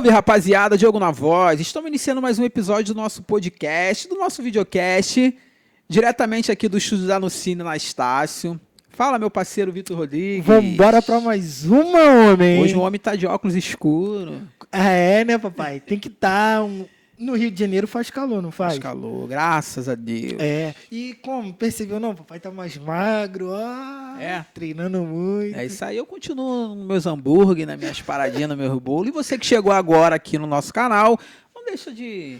Salve, rapaziada, Diogo na voz. Estamos iniciando mais um episódio do nosso podcast, do nosso videocast, diretamente aqui do estúdio da Anucine na Estácio. Fala, meu parceiro Vitor Rodrigues. Vambora pra mais uma, homem. Hoje o homem tá de óculos escuros. É, né, papai? Tem que estar. No Rio de Janeiro faz calor, não faz? Faz calor, graças a Deus. É. E como? Percebeu, não? Papai tá mais magro, ó. Treinando muito. É isso aí, eu continuo nos meus hambúrguer, nas minhas paradinhas, no meu bolo. E você que chegou agora aqui no nosso canal, não deixa de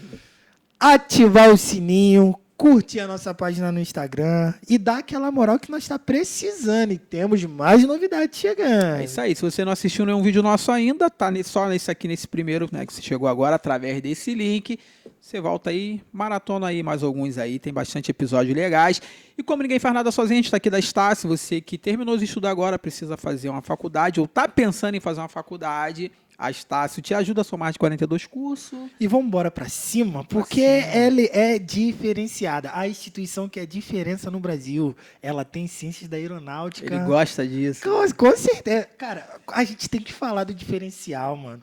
Ativar o sininho, curtir a nossa página no Instagram e dar aquela moral que nós está precisando. E temos mais novidades chegando. É isso aí, se você não assistiu nenhum vídeo nosso ainda, tá só nesse aqui, nesse primeiro, né, que você chegou agora, através desse link, você volta aí, maratona aí mais alguns aí, tem bastante episódios legais. E como ninguém faz nada sozinho, a gente tá aqui da Estácio, você que terminou de estudar agora, precisa fazer uma faculdade, ou tá pensando em fazer uma faculdade, a Estácio te ajuda a somar de 42 cursos. E vamos embora pra cima, porque ela é diferenciada. A instituição que é diferença no Brasil, ela tem ciências da aeronáutica. Ele gosta disso. Com certeza. Cara, a gente tem que falar do diferencial, mano.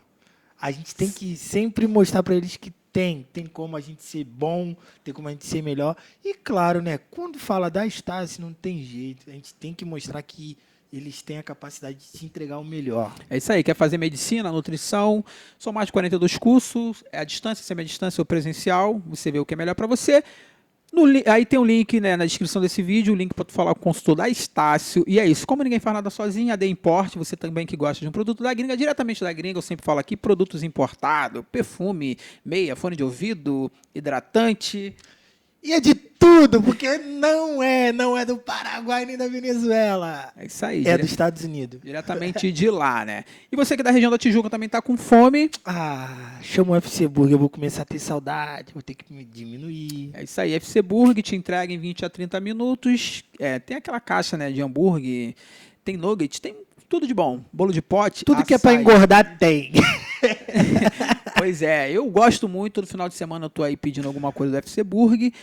A gente tem que sempre mostrar pra eles que tem como a gente ser bom, tem como a gente ser melhor. E claro, né, quando fala da Estácio, não tem jeito. A gente tem que mostrar que eles têm a capacidade de te entregar o melhor. É isso aí, quer fazer medicina, nutrição, são mais de 42 cursos, é a distância, semi-distância ou presencial, você vê o que é melhor para você. Aí tem um link, né, na descrição desse vídeo, o link para tu falar com o consultor da Estácio. E é isso, como ninguém faz nada sozinho, a The Import, você também que gosta de um produto da gringa, diretamente da gringa, eu sempre falo aqui, produtos importados, perfume, meia, fone de ouvido, hidratante. E é de tudo, porque não é do Paraguai nem da Venezuela. É isso aí. É dos Estados Unidos. Diretamente de lá, né? E você que é da região da Tijuca também tá com fome. Chama o FC Burger, eu vou começar a ter saudade, vou ter que me diminuir. É isso aí, FC Burger te entrega em 20 a 30 minutos. Tem aquela caixa, né, de hambúrguer, tem nugget, tem tudo de bom. Bolo de pote, tudo açaí. Que é pra engordar tem. Pois é, eu gosto muito, todo final de semana eu tô aí pedindo alguma coisa do FC Burger.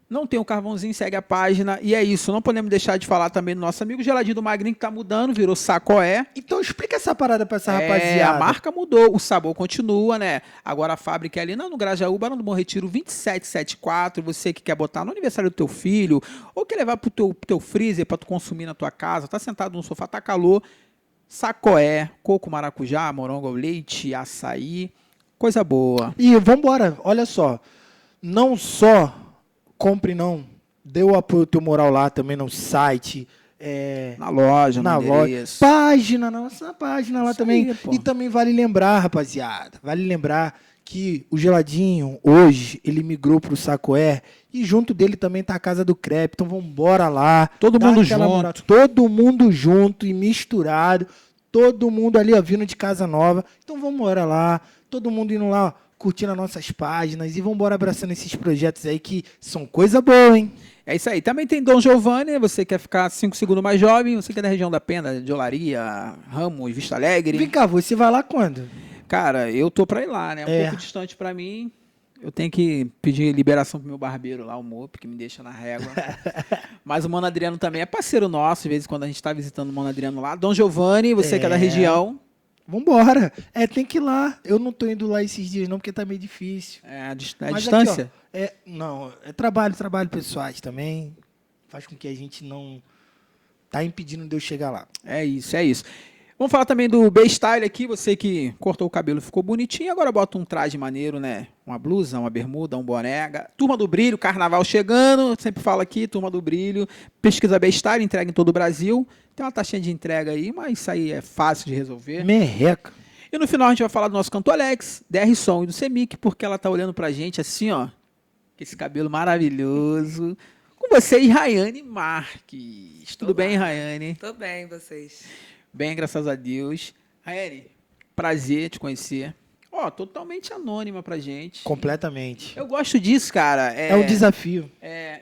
Não tem um carvãozinho, segue a página. E é isso, não podemos deixar de falar também do nosso amigo Geladinho do Magrinho, que tá mudando, virou Sacoé. Então explica essa parada pra essa rapaziada. A marca mudou, o sabor continua, né? Agora a fábrica é ali no Grajaú, Barão do Bom Retiro 2774. Você que quer botar no aniversário do teu filho, ou quer levar pro teu freezer pra tu consumir na tua casa, tá sentado no sofá, tá calor. Sacoé, coco, maracujá, morango, leite, açaí, coisa boa. E vambora, olha só, não só compre não, dê o apoio teu moral lá também no site, na loja, na no endereço. página, na nossa página lá Isso também. aí, E também vale lembrar, rapaziada, que o Geladinho, hoje, ele migrou pro Sacoé e junto dele também tá a Casa do Crepe. Então vambora lá. Todo mundo junto. Todo mundo junto e misturado. Todo mundo ali, ó, vindo de casa nova. Então vambora lá. Todo mundo indo lá, ó, curtindo as nossas páginas. E vambora abraçando esses projetos aí que são coisa boa, hein? É isso aí. Também tem Dom Giovanni, você quer ficar 5 segundos mais jovem, você que é da região da Pena, de Olaria, Ramos, Vista Alegre. Vem cá, você vai lá quando? Cara, eu tô pra ir lá, né? Um pouco distante pra mim. Eu tenho que pedir liberação pro meu barbeiro lá, o Mop, que me deixa na régua. Mas o Mano Adriano também é parceiro nosso, de vez em quando a gente tá visitando o Mano Adriano lá. Dom Giovanni, você que é da região. Vambora. Tem que ir lá. Eu não tô indo lá esses dias não, porque tá meio difícil. A distância? Aqui, ó, é trabalho pessoais também. Faz com que a gente não tá impedindo de eu chegar lá. É isso. Vamos falar também do B-Style aqui, você que cortou o cabelo e ficou bonitinho, agora bota um traje maneiro, né? Uma blusa, uma bermuda, um boné. Turma do Brilho, carnaval chegando, sempre falo aqui, Turma do Brilho. Pesquisa B-Style, entrega em todo o Brasil. Tem uma taxinha de entrega aí, mas isso aí é fácil de resolver. Merreca. E no final a gente vai falar do nosso canto Alex, DR Som e do Semic, porque ela tá olhando pra gente assim, ó, com esse cabelo maravilhoso. Com vocês, Rayane Marques. Tudo bem, Rayane? Tô bem, vocês. Bem, graças a Deus. Rayane, prazer te conhecer. Totalmente anônima pra gente. Completamente. Eu gosto disso, cara. É um desafio.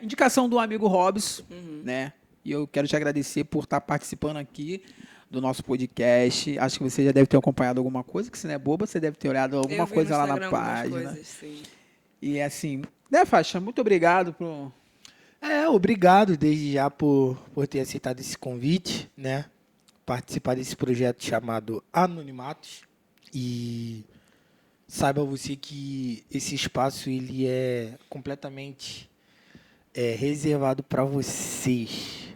Indicação do amigo Robson, né? E eu quero te agradecer por estar participando aqui do nosso podcast. Acho que você já deve ter acompanhado alguma coisa, que se não é boba, você deve ter olhado alguma coisa lá na página. Coisas, sim. E assim, né, Faixa? Muito obrigado por... Obrigado desde já por ter aceitado esse convite, né? Participar desse projeto chamado Anonimatos. E saiba você que esse espaço ele é completamente reservado para vocês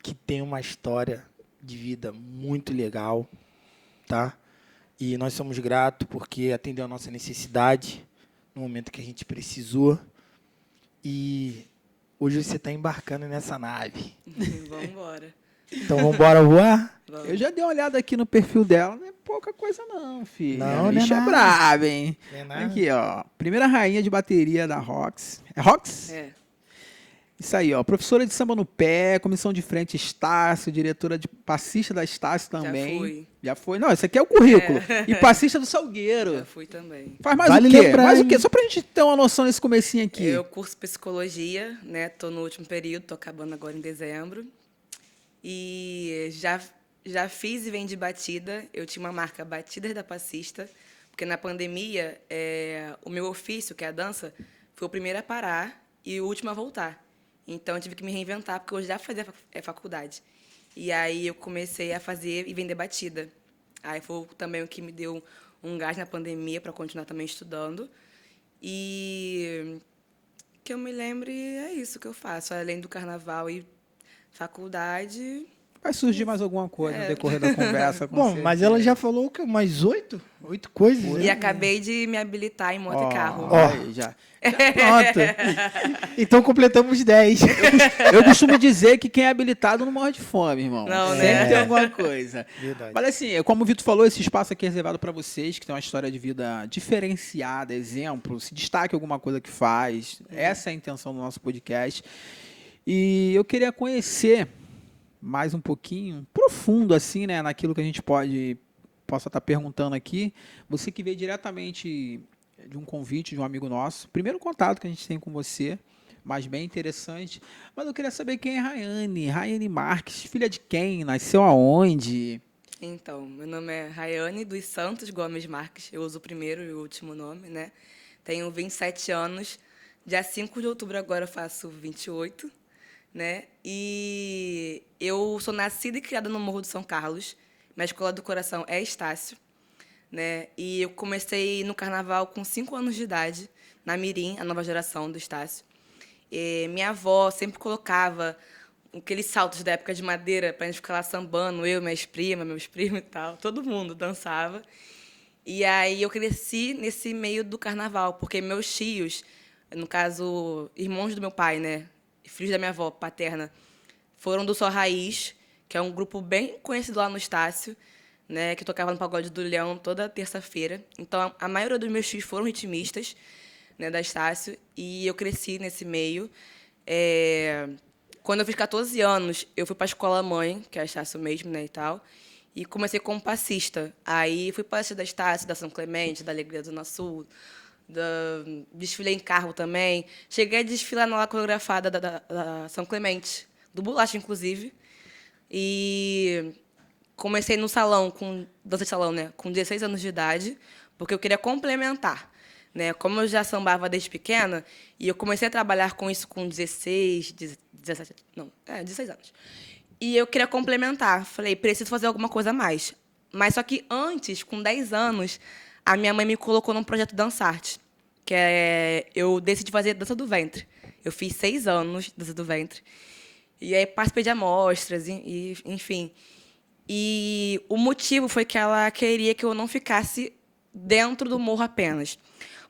que tem uma história de vida muito legal, tá? E nós somos gratos porque atendeu a nossa necessidade no momento que a gente precisou. E hoje você está embarcando nessa nave. Vamos embora. Então vamos embora voar? Eu já dei uma olhada aqui no perfil dela, não é pouca coisa não, filho. Não, A não é bicha é nada. braba, hein? Não é nada. Aqui, ó. Primeira rainha de bateria da Rox. É Rox? É. Isso aí, ó. Professora de samba no pé, comissão de frente Estácio, diretora de passista da Estácio também. fui. Já foi. Não, esse aqui é o currículo. E passista do Salgueiro. Já fui também. Faz mais Vale o quê? lembrar, Mais o hein? quê? Só pra gente ter uma noção nesse comecinho aqui. Eu curso psicologia, né? Tô no último período, tô acabando agora em dezembro. E já fiz e vendi batida. Eu tinha uma marca Batidas da Passista, porque na pandemia, o meu ofício, que é a dança, foi o primeiro a parar e o último a voltar. Então, eu tive que me reinventar, porque eu já fazia faculdade. E aí, eu comecei a fazer e vender batida. Aí, foi também o que me deu um gás na pandemia para continuar também estudando. E que eu me lembre, é isso que eu faço. Além do carnaval e faculdade... Vai surgir mais alguma coisa no decorrer da conversa. Com Bom, certeza. mas ela já falou que mais 8? 8 coisas, E né? acabei de me habilitar em moto e carro. Ó. Aí, já. Pronto. Então completamos 10. Eu costumo dizer que quem é habilitado não morre de fome, irmão. Não, Sempre né? tem alguma coisa. Verdade. Mas assim, como o Vitor falou, esse espaço aqui é reservado para vocês que tem uma história de vida diferenciada, exemplo, se destaque alguma coisa que faz. Essa é a intenção do nosso podcast. E eu queria conhecer mais um pouquinho, profundo assim, né, naquilo que a gente possa estar perguntando aqui. Você que veio diretamente de um convite de um amigo nosso, primeiro contato que a gente tem com você, mas bem interessante. Mas eu queria saber quem é Rayane Marques, filha de quem? Nasceu aonde? Então, meu nome é Rayane dos Santos Gomes Marques. Eu uso o primeiro e o último nome, né? Tenho 27 anos. Dia 5 de outubro agora eu faço 28, né? E eu sou nascida e criada no Morro do São Carlos. Minha escola do coração é Estácio, né? E eu comecei no carnaval com 5 anos de idade, na Mirim, a nova geração do Estácio. E minha avó sempre colocava aqueles saltos da época de madeira para a gente ficar lá sambando, eu, minhas primas, meus primos e tal. Todo mundo dançava. E aí eu cresci nesse meio do carnaval, porque meus tios, no caso, irmãos do meu pai, né? Filhos da minha avó paterna, foram do Só Raiz, que é um grupo bem conhecido lá no Estácio, né, que tocava no Pagode do Leão toda terça-feira. Então, a maioria dos meus tios foram ritmistas, né, da Estácio, e eu cresci nesse meio. Quando eu fiz 14 anos, eu fui para a escola mãe, que é a Estácio mesmo, né, e tal, e comecei como passista. Aí fui passista da Estácio, da São Clemente, da Alegria do Zona Sul, desfilei em carro também. Cheguei a desfilar na aula coreografada da São Clemente, do Bolacha, inclusive. E comecei no salão, dança de salão, né, com 16 anos de idade, porque eu queria complementar, né? Como eu já sambava desde pequena, e eu comecei a trabalhar com isso com 16 anos. E eu queria complementar. Falei, preciso fazer alguma coisa a mais. Mas só que antes, com 10 anos, a minha mãe me colocou num projeto Dançarte, que eu decidi fazer dança do ventre. Eu fiz 6 anos de dança do ventre. E aí participei de amostras, enfim. E o motivo foi que ela queria que eu não ficasse dentro do morro apenas.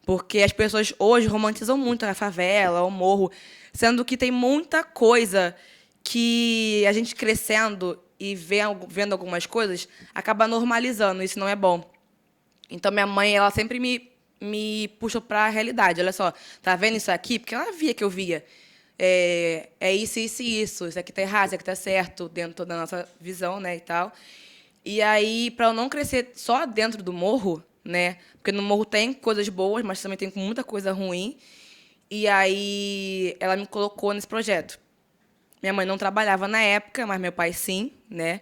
Porque as pessoas hoje romantizam muito a favela, o morro, sendo que tem muita coisa que a gente crescendo e vendo algumas coisas acaba normalizando. Isso não é bom. Então, minha mãe, ela sempre me puxou para a realidade. Olha só, tá vendo isso aqui? Porque ela via que eu via. É isso, isso e isso. Isso aqui tá errado, isso aqui tá certo, dentro da nossa visão, né, e tal. E aí, para eu não crescer só dentro do morro, né, porque no morro tem coisas boas, mas também tem muita coisa ruim, e aí ela me colocou nesse projeto. Minha mãe não trabalhava na época, mas meu pai sim, né.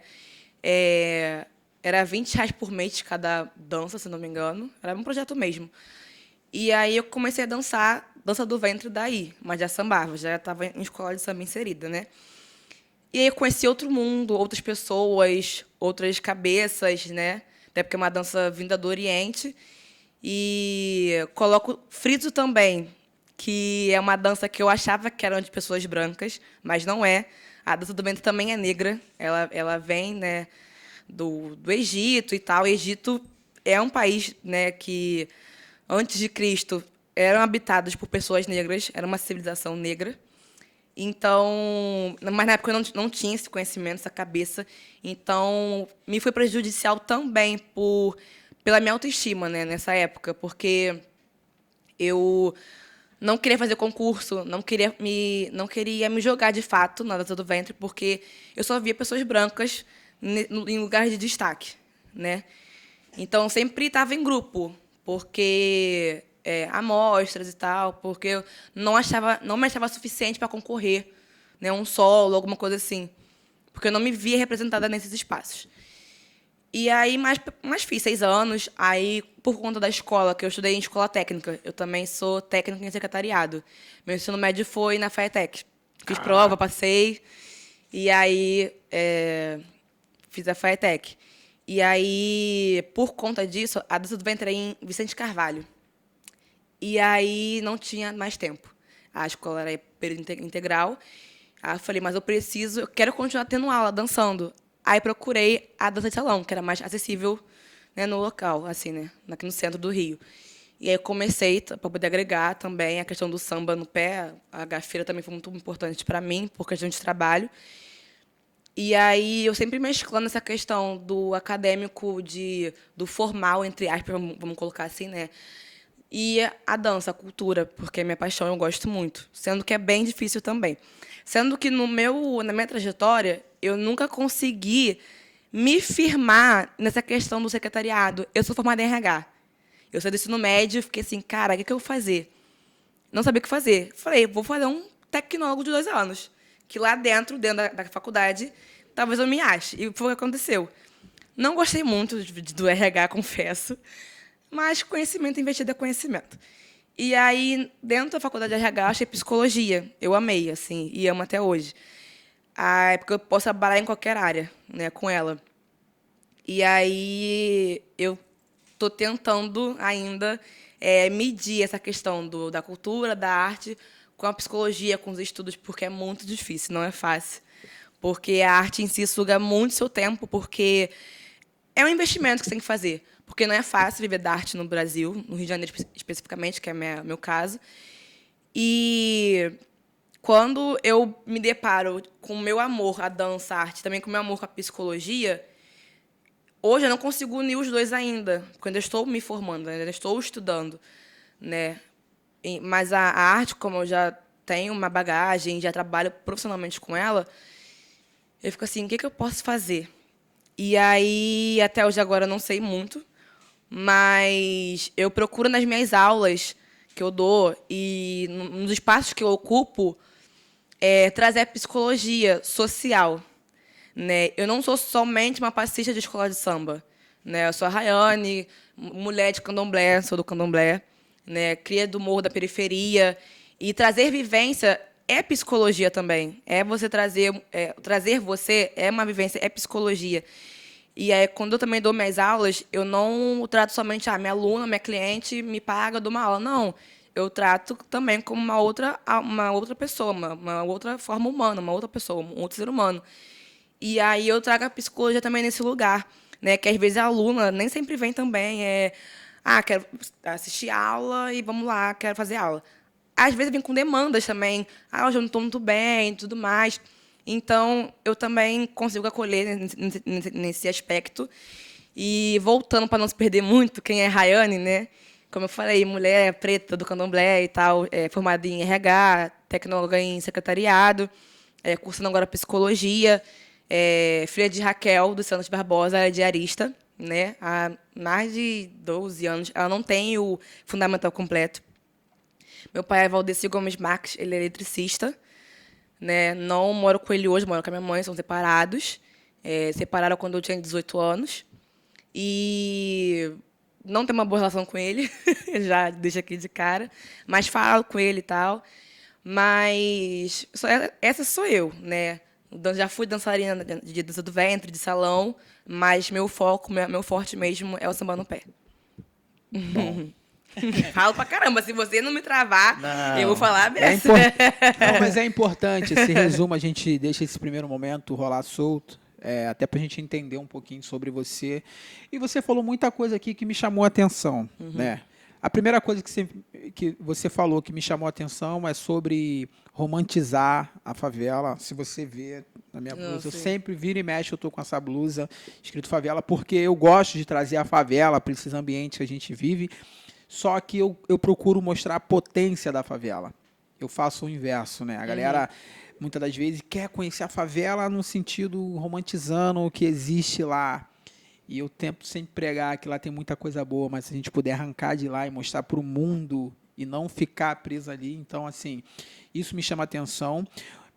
Era R$ 20 por mês cada dança, se não me engano. Era um projeto mesmo. E aí eu comecei a dançar dança do ventre daí, mas já sambava, já estava em escola de samba inserida, né? E aí eu conheci outro mundo, outras pessoas, outras cabeças, né? Até porque é uma dança vinda do Oriente. E coloco friso também, que é uma dança que eu achava que era de pessoas brancas, mas não é. A dança do ventre também é negra. Ela vem, né, do Egito e tal. O Egito é um país, né, que, antes de Cristo, eram habitados por pessoas negras, era uma civilização negra. Então, mas na época eu não tinha esse conhecimento, essa cabeça. Então, me foi prejudicial também pela minha autoestima, né, nessa época, porque eu não queria fazer concurso, não queria me jogar de fato na dança do ventre, porque eu só via pessoas brancas em lugares de destaque, né? Então, sempre estava em grupo, porque amostras e tal, porque eu não me achava suficiente para concorrer, né, um solo, alguma coisa assim, porque eu não me via representada nesses espaços. E aí, mais fiz 6 anos, aí, por conta da escola, que eu estudei em escola técnica, eu também sou técnica em secretariado. Meu ensino médio foi na FATEC. Fiz prova, passei, e aí fiz a FATEC. E aí, por conta disso, a dança do ventre era em Vicente Carvalho. E aí não tinha mais tempo. A escola era período integral. Aí eu falei, mas eu quero continuar tendo aula, dançando. Aí procurei a dança de salão, que era mais acessível, né, no local, assim, né, aqui no centro do Rio. E aí eu comecei, para poder agregar também a questão do samba no pé. A gafieira também foi muito importante para mim, por questão de trabalho. E aí eu sempre mesclando essa questão do acadêmico, do formal, entre aspas, vamos colocar assim, né? E a dança, a cultura, porque é minha paixão, eu gosto muito. Sendo que é bem difícil também. Sendo que na minha trajetória, eu nunca consegui me firmar nessa questão do secretariado. Eu sou formada em RH. Eu saí do ensino médio, fiquei assim, cara, o que eu vou fazer? Não sabia o que fazer. Falei, vou fazer um tecnólogo de 2 anos. Que lá dentro da faculdade, talvez eu me ache. E foi o que aconteceu. Não gostei muito do RH, confesso. Mas conhecimento investido é conhecimento. E aí, dentro da faculdade de RH, eu achei psicologia. Eu amei, assim, e amo até hoje. Porque eu posso trabalhar em qualquer área, né, com ela. E aí, eu estou tentando ainda medir essa questão da cultura, da arte, com a psicologia, com os estudos, porque é muito difícil, não é fácil. Porque a arte em si suga muito seu tempo, porque é um investimento que você tem que fazer. Porque não é fácil viver da arte no Brasil, no Rio de Janeiro especificamente, que é meu caso. E quando eu me deparo com o meu amor à dança, à arte, também com o meu amor com a psicologia, hoje eu não consigo unir os dois ainda, porque eu ainda estou me formando, ainda estou estudando, né? Mas a arte, como eu já tenho uma bagagem, já trabalho profissionalmente com ela, eu fico assim, o que eu posso fazer? E aí, até hoje agora, eu não sei muito, mas eu procuro nas minhas aulas que eu dou e nos espaços que eu ocupo trazer a psicologia social, né? Eu não sou somente uma passista de escola de samba, né? Eu sou a Rayane, mulher de candomblé, sou do candomblé, né? Cria do morro da periferia, e trazer vivência é psicologia também. É você trazer você é uma vivência, é psicologia. E aí, quando eu também dou minhas aulas, eu não trato somente minha aluna, minha cliente me paga, dou uma aula. Não, eu trato também como uma outra pessoa, uma outra forma humana, uma outra pessoa, um outro ser humano. E aí eu trago a psicologia também nesse lugar, né? Que às vezes a aluna nem sempre vem também, quero assistir aula e vamos lá, quero fazer aula. Às vezes vem com demandas também, hoje eu não estou muito bem, tudo mais. Então, eu também consigo acolher nesse aspecto. E voltando para não se perder muito, quem é Rayane, né? Como eu falei, mulher preta do candomblé e tal, formada em RH, tecnóloga em secretariado, cursando agora psicologia, filha de Raquel dos Santos Barbosa, ela é diarista, né? Há mais de 12 anos. Ela não tem o fundamental completo. Meu pai é Valdeci Gomes Marques, ele é eletricista. Né? Não moro com ele hoje, moro com a minha mãe, são separados. Separaram quando eu tinha 18 anos. E não tenho uma boa relação com ele, já deixo aqui de cara, mas falo com ele e tal. Mas essa sou eu, né? Já fui dançarina de dança do ventre, de salão, mas meu foco, meu forte mesmo é o samba no pé. Falo pra caramba. Se você não me travar, Não. eu vou falar É dessa. Não, mas é importante, esse resumo, a gente deixa esse primeiro momento rolar solto, até pra gente entender um pouquinho sobre você. E você falou muita coisa aqui que me chamou a atenção, né? A primeira coisa que você falou que me chamou a atenção é sobre romantizar a favela. Se você vê na minha blusa, eu sim. sempre viro e mexe, eu tô com essa blusa escrito favela, porque eu gosto de trazer a favela para esses ambientes que a gente vive. Só que eu procuro mostrar a potência da favela. Eu faço o inverso, né? A galera, muitas das vezes, quer conhecer a favela no sentido romantizando o que existe lá. E eu tento sempre pregar que lá tem muita coisa boa, mas se a gente puder arrancar de lá e mostrar para o mundo e não ficar preso ali, então, assim, isso me chama atenção.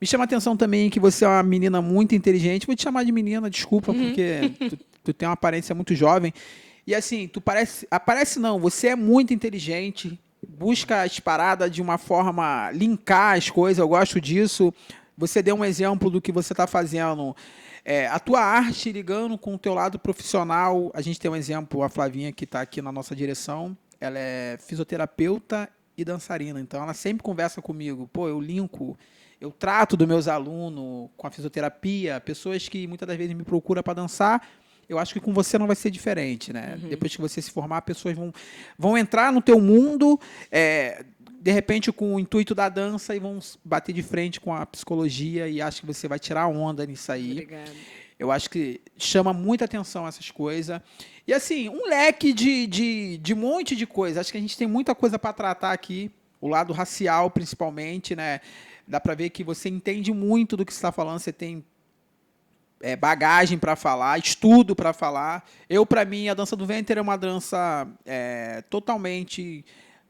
Me chama atenção também que você é uma menina muito inteligente. Vou te chamar de menina, desculpa, porque tu tem uma aparência muito jovem. E assim, aparece não, você é muito inteligente, busca as paradas de uma forma, linkar as coisas, eu gosto disso. Você deu um exemplo do que você está fazendo. A tua arte ligando com o teu lado profissional. A gente tem um exemplo, a Flavinha, que está aqui na nossa direção. Ela é fisioterapeuta e dançarina. Então, ela sempre conversa comigo. Pô, eu trato dos meus alunos com a fisioterapia. Pessoas que muitas das vezes me procuram para dançar. Eu acho que com você não vai ser diferente, né? Depois que você se formar, pessoas vão entrar no teu mundo, de repente com o intuito da dança e vão bater de frente com a psicologia e acho que você vai tirar onda nisso aí. Obrigada. Eu acho que chama muita atenção essas coisas. E assim, um leque de monte de coisa. Acho que a gente tem muita coisa para tratar aqui. O lado racial, principalmente, né? Dá para ver que você entende muito do que você está falando. Você tem bagagem para falar, estudo para falar. Para mim, a dança do ventre é uma dança totalmente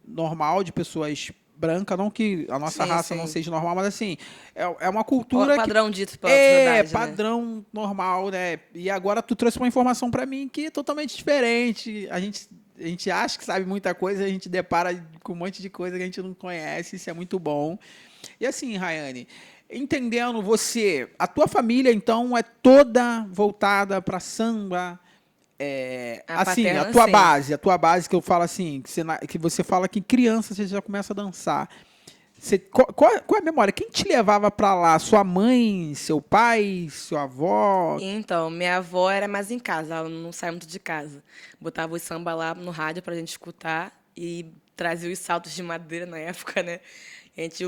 normal de pessoas brancas, não que a nossa raça não seja normal, mas assim, é uma cultura padrão dito pela sociedade, padrão, né? normal, né? E agora tu trouxe uma informação para mim que é totalmente diferente. A gente acha que sabe muita coisa, a gente depara com um monte de coisa que a gente não conhece, isso é muito bom. E assim, Rayane, entendendo você, a tua família, então, é toda voltada para samba, assim, paterna, a tua base que eu falo assim, que você fala que criança você já começa a dançar. Qual é a memória? Quem te levava para lá? Sua mãe, seu pai, sua avó? Então, minha avó era mais em casa, ela não saía muito de casa. Botava o samba lá no rádio pra gente escutar e trazia os saltos de madeira na época, né?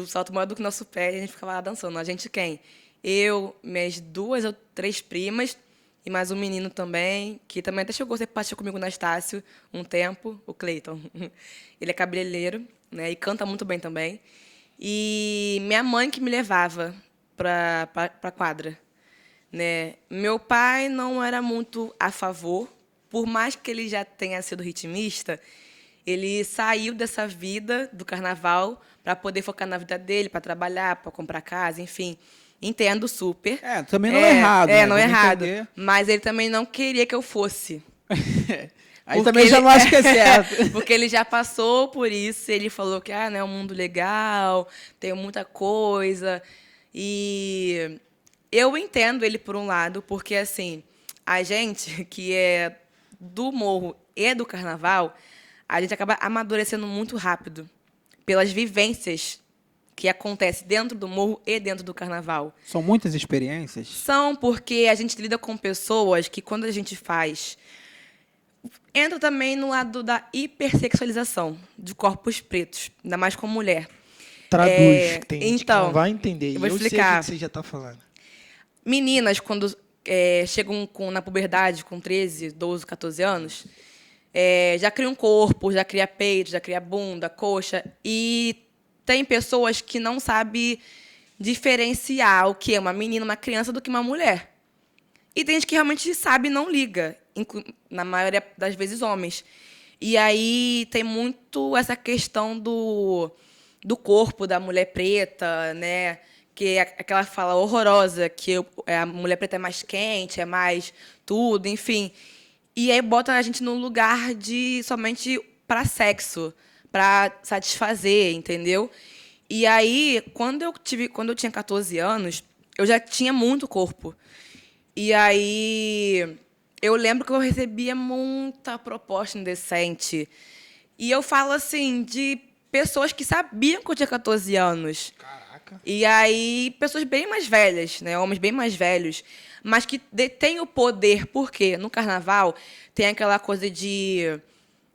O salto maior do que o nosso pé, e a gente ficava lá dançando. A gente quem? Eu, minhas 2 ou 3 primas e mais um menino também, que também até chegou a ser partiu comigo na Estácio um tempo, o Cleiton. Ele é cabeleireiro, né? E canta muito bem também. E minha mãe que me levava pra quadra, né? Meu pai não era muito a favor, por mais que ele já tenha sido ritmista, ele saiu dessa vida do carnaval para poder focar na vida dele, para trabalhar, para comprar casa, enfim. Entendo super. Também não é errado. Né? Não é Vamos errado. entender. Mas ele também não queria que eu fosse. Aí também já não acho que é certo. Porque ele já passou por isso, ele falou que é um mundo legal, tem muita coisa. E eu entendo ele por um lado, porque assim, a gente que é do morro e do carnaval, a gente acaba amadurecendo muito rápido pelas vivências que acontecem dentro do morro e dentro do carnaval. São muitas experiências? São porque a gente lida com pessoas que, quando a gente faz... Entra também no lado da hipersexualização de corpos pretos, ainda mais com mulher. Traduz, que tem gente que então, não vai entender. eu vou sei o explicar. que você já está falando. Meninas, quando chegam na puberdade, com 13, 12, 14 anos, já cria um corpo, já cria peito, já cria bunda, coxa. E tem pessoas que não sabem diferenciar o que é uma menina, uma criança, do que uma mulher. E tem gente que realmente sabe e não liga, na maioria das vezes homens. E aí tem muito essa questão do corpo da mulher preta, né? Que é aquela fala horrorosa, que a mulher preta é mais quente, é mais tudo, enfim. E aí bota a gente num lugar de somente para sexo, para satisfazer, entendeu? E aí, quando eu tinha 14 anos, eu já tinha muito corpo. E aí, eu lembro que eu recebia muita proposta indecente. E eu falo, assim, de pessoas que sabiam que eu tinha 14 anos. Caraca. E aí, pessoas bem mais velhas, né? Homens bem mais velhos, mas que detêm o poder. Por quê? No carnaval tem aquela coisa de...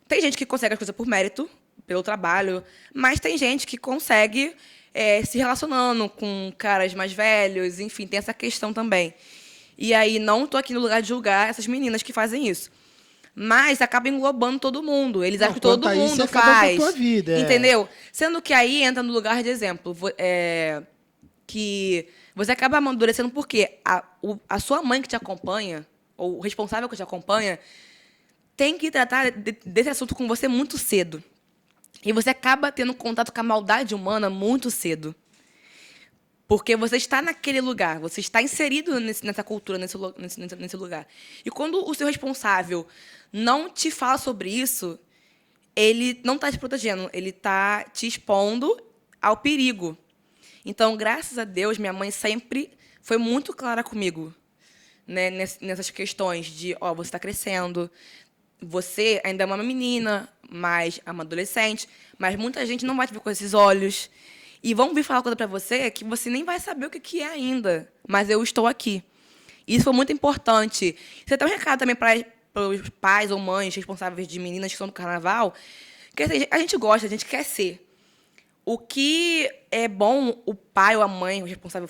Tem gente que consegue as coisas por mérito, pelo trabalho, mas tem gente que consegue se relacionando com caras mais velhos, enfim, tem essa questão também. E aí, não estou aqui no lugar de julgar essas meninas que fazem isso. Mas acaba englobando todo mundo. Eles Não, acham que todo quanto a isso, mundo acaba com a faz. tua vida, Entendeu? Sendo que aí entra no lugar de exemplo. Que você acaba amadurecendo porque a sua mãe que te acompanha, ou o responsável que te acompanha, tem que tratar desse assunto com você muito cedo. E você acaba tendo contato com a maldade humana muito cedo. Porque você está naquele lugar, você está inserido nessa cultura, nesse lugar. E quando o seu responsável não te fala sobre isso, ele não está te protegendo, ele está te expondo ao perigo. Então, graças a Deus, minha mãe sempre foi muito clara comigo, né, nessas questões de, você está crescendo, você ainda é uma menina, mas é uma adolescente, mas muita gente não vai te ver com esses olhos. E vão vir falar coisa para você que você nem vai saber o que é ainda, mas eu estou aqui. Isso foi muito importante. Você tem um recado também para os pais ou mães responsáveis de meninas que estão no carnaval, que assim, a gente gosta, a gente quer ser. O que é bom o pai ou a mãe, o responsável,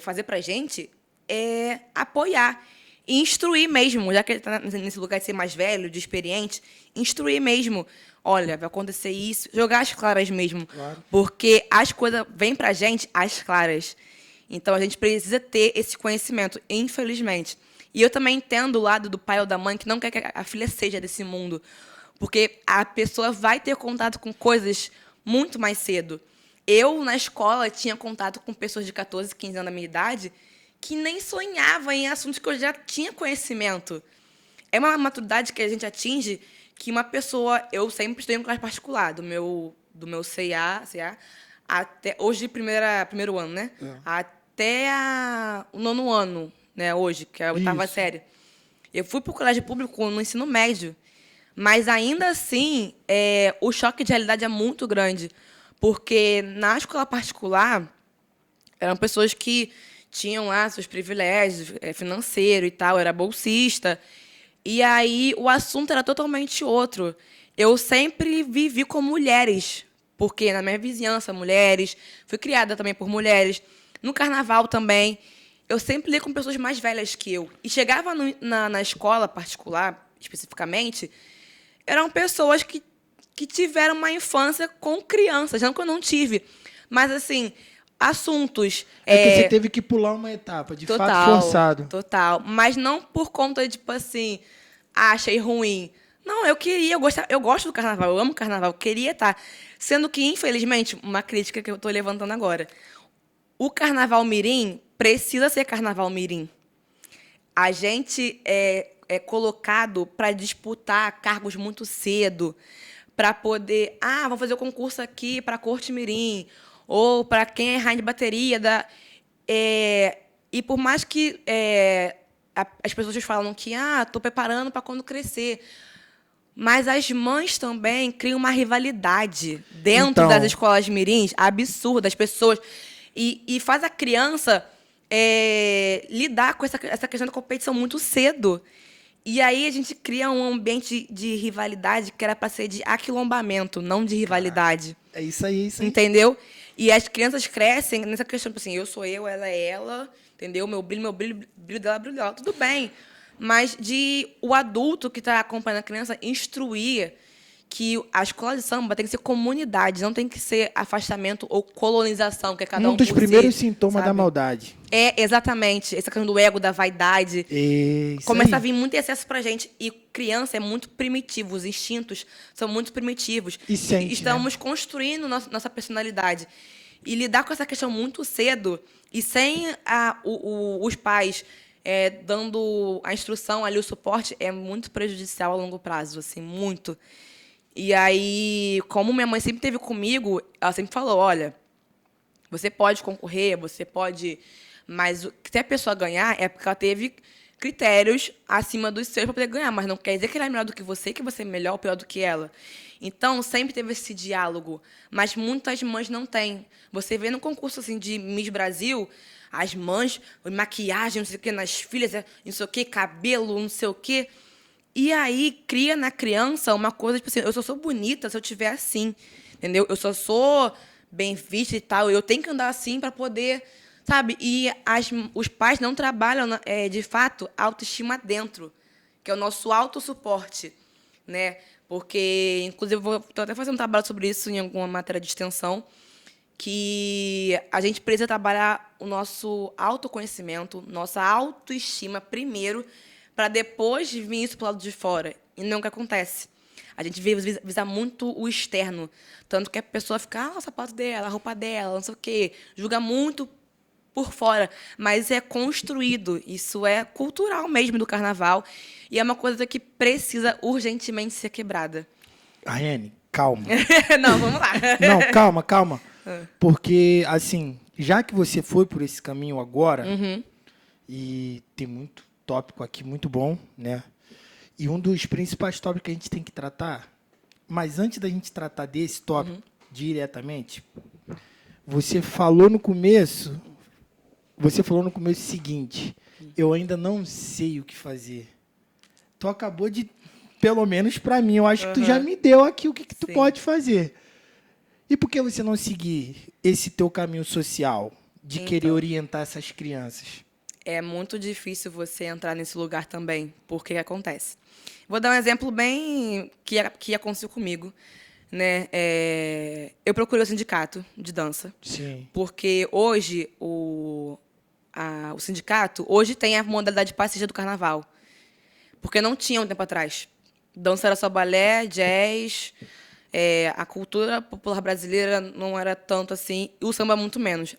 fazer para a gente é apoiar. E instruir mesmo, já que ele está nesse lugar de ser mais velho, de experiente, instruir mesmo. Olha, vai acontecer isso. Jogar as claras mesmo. Claro. Porque as coisas vêm para a gente às claras. Então, a gente precisa ter esse conhecimento, infelizmente. E eu também entendo o lado do pai ou da mãe que não quer que a filha seja desse mundo. Porque a pessoa vai ter contato com coisas muito mais cedo. Eu, na escola, tinha contato com pessoas de 14, 15 anos da minha idade que nem sonhava em assuntos que eu já tinha conhecimento. É uma maturidade que a gente atinge que uma pessoa... Eu sempre estudei em classe particular, do meu CA até... Hoje, primeiro ano, né? É. Até o 9º ano, né? Hoje, que é a 8ª Isso. série. Eu fui para o colégio público no ensino médio, mas, ainda assim, o choque de realidade é muito grande. Porque, na escola particular, eram pessoas que tinham lá seus privilégios financeiros e tal, era bolsista. E aí o assunto era totalmente outro. Eu sempre vivi com mulheres, porque na minha vizinhança, mulheres, fui criada também por mulheres. No carnaval também, eu sempre li com pessoas mais velhas que eu. E chegava na escola particular, especificamente, eram pessoas que tiveram uma infância com crianças, não que eu não tive. Mas, assim, assuntos... É que você teve que pular uma etapa, de fato forçado. Total. Mas não por conta de, tipo assim, achei ruim. Não, eu gosto do carnaval, eu amo o carnaval, eu queria estar. Sendo que, infelizmente, uma crítica que eu estou levantando agora, o carnaval mirim precisa ser carnaval mirim. A gente é colocado para disputar cargos muito cedo, para poder... vamos fazer o concurso aqui para a Corte Mirim, ou para quem é rainha de bateria. E por mais que as pessoas falam que estou preparando para quando crescer, mas as mães também criam uma rivalidade dentro das escolas mirins absurda, as pessoas... E faz a criança lidar com essa questão da competição muito cedo. E aí a gente cria um ambiente de rivalidade que era para ser de aquilombamento, não de rivalidade. É isso aí, é isso aí. Entendeu? E as crianças crescem nessa questão, tipo assim, eu sou eu, ela é ela, entendeu? Meu brilho dela, brilho dela, tudo bem. Mas de o adulto que está acompanhando a criança instruir que a escola de samba tem que ser comunidade, não tem que ser afastamento ou colonização, que é cada um dos por primeiros si, sintomas sabe? da maldade. Exatamente. Essa questão do ego, da vaidade. Isso Começa aí. a vir muito excesso pra gente. E criança é muito primitivo, os instintos são muito primitivos. E sente, estamos construindo nossa personalidade. E lidar com essa questão muito cedo, e sem os pais dando a instrução ali, o suporte, é muito prejudicial a longo prazo, assim, muito. E aí, como minha mãe sempre esteve comigo, ela sempre falou, olha, você pode concorrer, você pode... Mas se a pessoa ganhar, é porque ela teve critérios acima dos seus para poder ganhar, mas não quer dizer que ela é melhor do que você é melhor ou pior do que ela. Então, sempre teve esse diálogo, mas muitas mães não têm. Você vê no concurso assim, de Miss Brasil, as mães, maquiagem, não sei o quê, nas filhas, não sei o quê, cabelo, não sei o quê. E aí, cria na criança uma coisa, tipo assim, eu só sou bonita se eu tiver assim, entendeu? Eu só sou bem vista e tal, eu tenho que andar assim para poder, sabe? E os pais não trabalham, de fato, a autoestima dentro, que é o nosso autossuporte, né? Porque, inclusive, eu vou até fazer um trabalho sobre isso em alguma matéria de extensão, que a gente precisa trabalhar o nosso autoconhecimento, nossa autoestima primeiro, para depois vir isso para o lado de fora. E não é o que acontece. A gente visa muito o externo. Tanto que a pessoa fica, o sapato dela, a roupa dela, não sei o quê. Julga muito por fora. Mas é construído. Isso é cultural mesmo do carnaval. E é uma coisa que precisa urgentemente ser quebrada. Raiane, calma. Não, vamos lá. Não, calma. Porque, assim, já que você foi por esse caminho agora, e tem muito tópico aqui muito bom, né? E um dos principais tópicos que a gente tem que tratar, mas antes da gente tratar desse tópico diretamente, você falou no começo o seguinte, eu ainda não sei o que fazer. Tu acabou de, pelo menos para mim, eu acho que tu já me deu aqui o que tu Sim. pode fazer. E por que você não seguir esse teu caminho social de querer orientar essas crianças? É muito difícil você entrar nesse lugar também, porque acontece. Vou dar um exemplo bem que aconteceu comigo, né? Eu procurei o sindicato de dança, Sim. porque hoje o sindicato hoje tem a modalidade passista do carnaval, porque não tinha um tempo atrás. Dança era só balé, jazz, a cultura popular brasileira não era tanto assim, e o samba muito menos.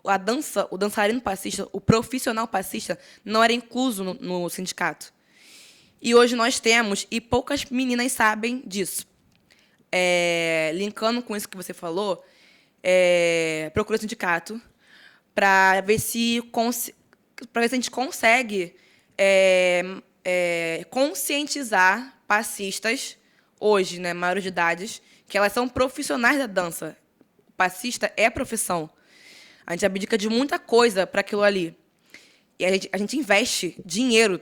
A dança, o dançarino passista, o profissional passista, não era incluso no sindicato. E hoje nós temos, e poucas meninas sabem disso. Linkando com isso que você falou, procura o sindicato para ver se a gente consegue conscientizar passistas, hoje, né, maiores de idade, que elas são profissionais da dança. O passista é profissão. A gente abdica de muita coisa para aquilo ali. E a gente investe dinheiro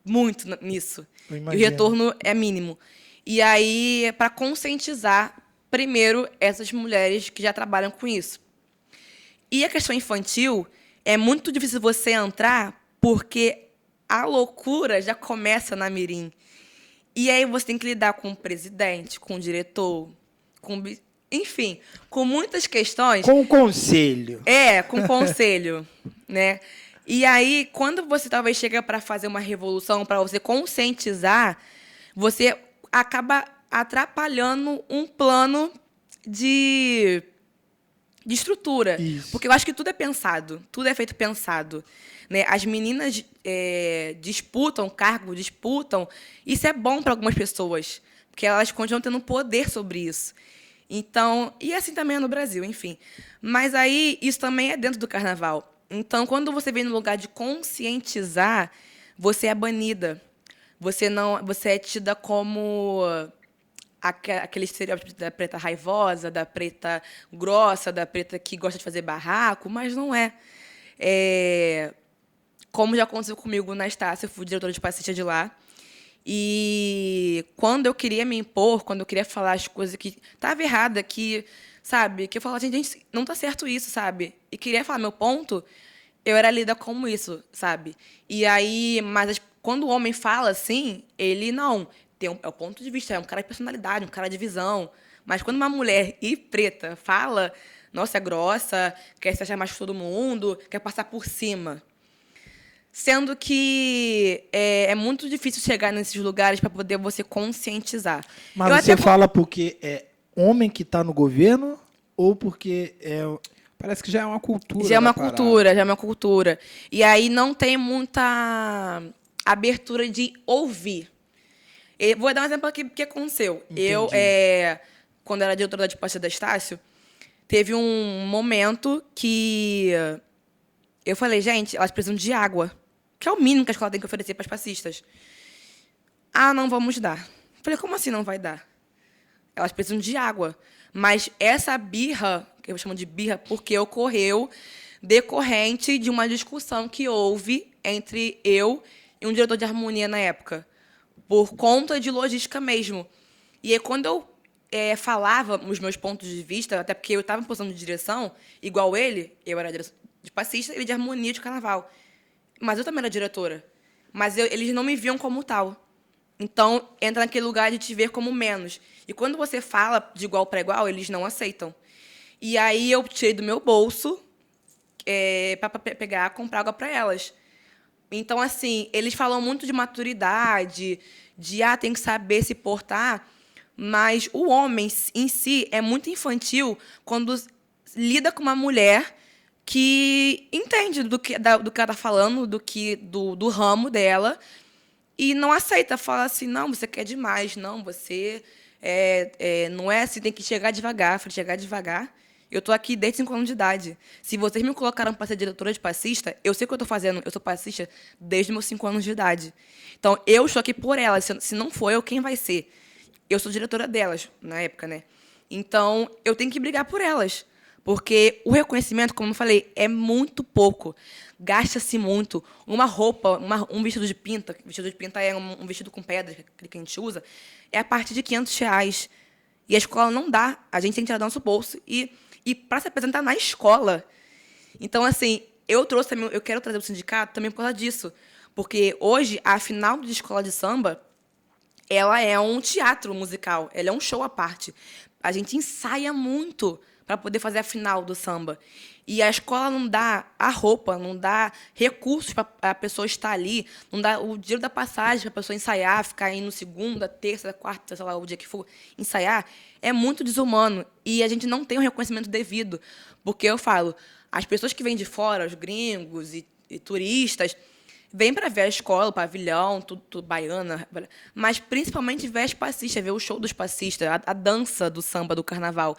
muito nisso. Eu E o imagino. retorno é mínimo. E aí, para conscientizar, primeiro, essas mulheres que já trabalham com isso. E a questão infantil, é muito difícil você entrar, porque a loucura já começa na mirim. E aí você tem que lidar com o presidente, com o diretor, enfim, com muitas questões. Com o conselho. Com conselho, né? E aí, quando você talvez chega para fazer uma revolução, para você conscientizar, você acaba atrapalhando um plano de estrutura. Isso. Porque eu acho que tudo é pensado, tudo é feito pensado. Né? As meninas disputam cargo, Isso é bom para algumas pessoas, porque elas continuam tendo poder sobre isso. Então, e assim também é no Brasil, enfim. Mas aí, isso também é dentro do carnaval. Então, quando você vem no lugar de conscientizar, você é banida. Você é tida como aquele estereótipo da preta raivosa, da preta grossa, da preta que gosta de fazer barraco, mas não é. Como já aconteceu comigo na Estácio, eu fui diretora de passista de lá. E quando eu queria me impor, quando eu queria falar as coisas que estavam erradas, que eu falava, gente, não tá certo isso, sabe? E queria falar meu ponto, eu era lida como isso, sabe? E aí, quando o homem fala assim, ele não. É o ponto de vista, é um cara de personalidade, um cara de visão. Mas quando uma mulher e preta fala, nossa, é grossa, quer se achar mais que todo mundo, quer passar por cima. Sendo que é muito difícil chegar nesses lugares para poder você conscientizar. Mas você fala porque é homem que está no governo ou porque Parece que já é uma cultura. Já é uma cultura. E aí não tem muita abertura de ouvir. Vou dar um exemplo aqui que aconteceu. Entendi. Eu, quando era diretora de passista da Estácio, teve um momento que eu falei, gente, elas precisam de água. que é o mínimo que a escola tem que oferecer para as passistas. Ah, não vamos dar. Falei, como assim não vai dar? Elas precisam de água. Mas essa birra, que eu chamo de birra, porque ocorreu decorrente de uma discussão que houve entre eu e um diretor de harmonia na época, por conta de logística mesmo. E aí, quando eu falava os meus pontos de vista, até porque eu estava em posição de direção, igual ele, eu era de passista, ele de harmonia de carnaval. Mas eu também era diretora. Mas eles não me viam como tal. Então, entra naquele lugar de te ver como menos. E quando você fala de igual para igual, eles não aceitam. E aí eu tirei do meu bolso para pegar, comprar água para elas. Então, assim, eles falam muito de maturidade, de tem que saber se portar, mas o homem em si é muito infantil quando lida com uma mulher que entende do que ela está falando, do ramo dela, e não aceita, fala assim, não, você quer demais, não, você não é assim, tem que chegar devagar. Eu falei, chegar devagar? Eu estou aqui desde 5 anos de idade. Se vocês me colocaram para ser diretora de passista, eu sei o que eu estou fazendo, eu sou passista desde meus 5 anos de idade. Então, eu estou aqui por elas, se não for eu, quem vai ser? Eu sou diretora delas, na época, né? Então, eu tenho que brigar por elas. Porque o reconhecimento, como eu falei, é muito pouco. Gasta-se muito. Uma roupa, um vestido de pinta é um vestido com pedras, aquele que a gente usa, é a partir de R$ 500. E a escola não dá. A gente tem que tirar do nosso bolso. E para se apresentar na escola. Então, assim, eu quero trazer o sindicato também por causa disso. Porque hoje, a final de escola de samba, ela é um teatro musical. Ela é um show à parte. A gente ensaia muito para poder fazer a final do samba. E a escola não dá a roupa, não dá recursos para a pessoa estar ali, não dá o dinheiro da passagem para a pessoa ensaiar, ficar indo segunda, terça, quarta, sei lá, o dia que for ensaiar. É muito desumano. E a gente não tem o reconhecimento devido. Porque eu falo, as pessoas que vêm de fora, os gringos e turistas, vêm para ver a escola, o pavilhão, tudo baiana, mas principalmente ver as passistas, ver o show dos passistas, a dança do samba, do carnaval.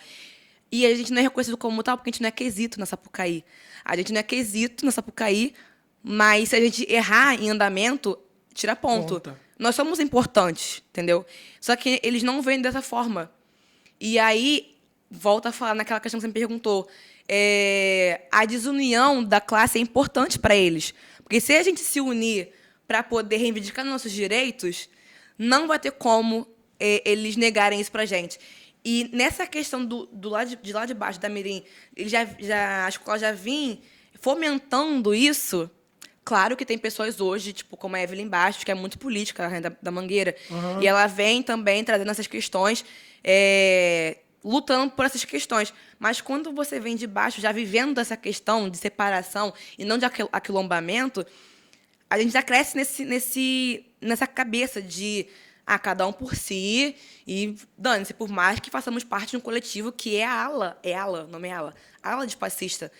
E a gente não é reconhecido como tal porque a gente não é quesito na Sapucaí. A gente não é quesito na Sapucaí, mas se a gente errar em andamento, tira ponto. Conta. Nós somos importantes, entendeu? Só que eles não veem dessa forma. E aí, volta a falar naquela questão que você me perguntou, a desunião da classe é importante para eles. Porque se a gente se unir para poder reivindicar nossos direitos, não vai ter como eles negarem isso para a gente. E nessa questão de lá de baixo da Mirim, a escola já vinha fomentando isso. Claro que tem pessoas hoje, tipo como a Evelyn Bastos, que é muito política, a Rainha da Mangueira, e ela vem também trazendo essas questões, lutando por essas questões. Mas quando você vem de baixo, já vivendo essa questão de separação e não de aquilombamento, a gente já cresce nessa cabeça de cada um por si e dane-se, por mais que façamos parte de um coletivo que é a ala, não é ala de passista.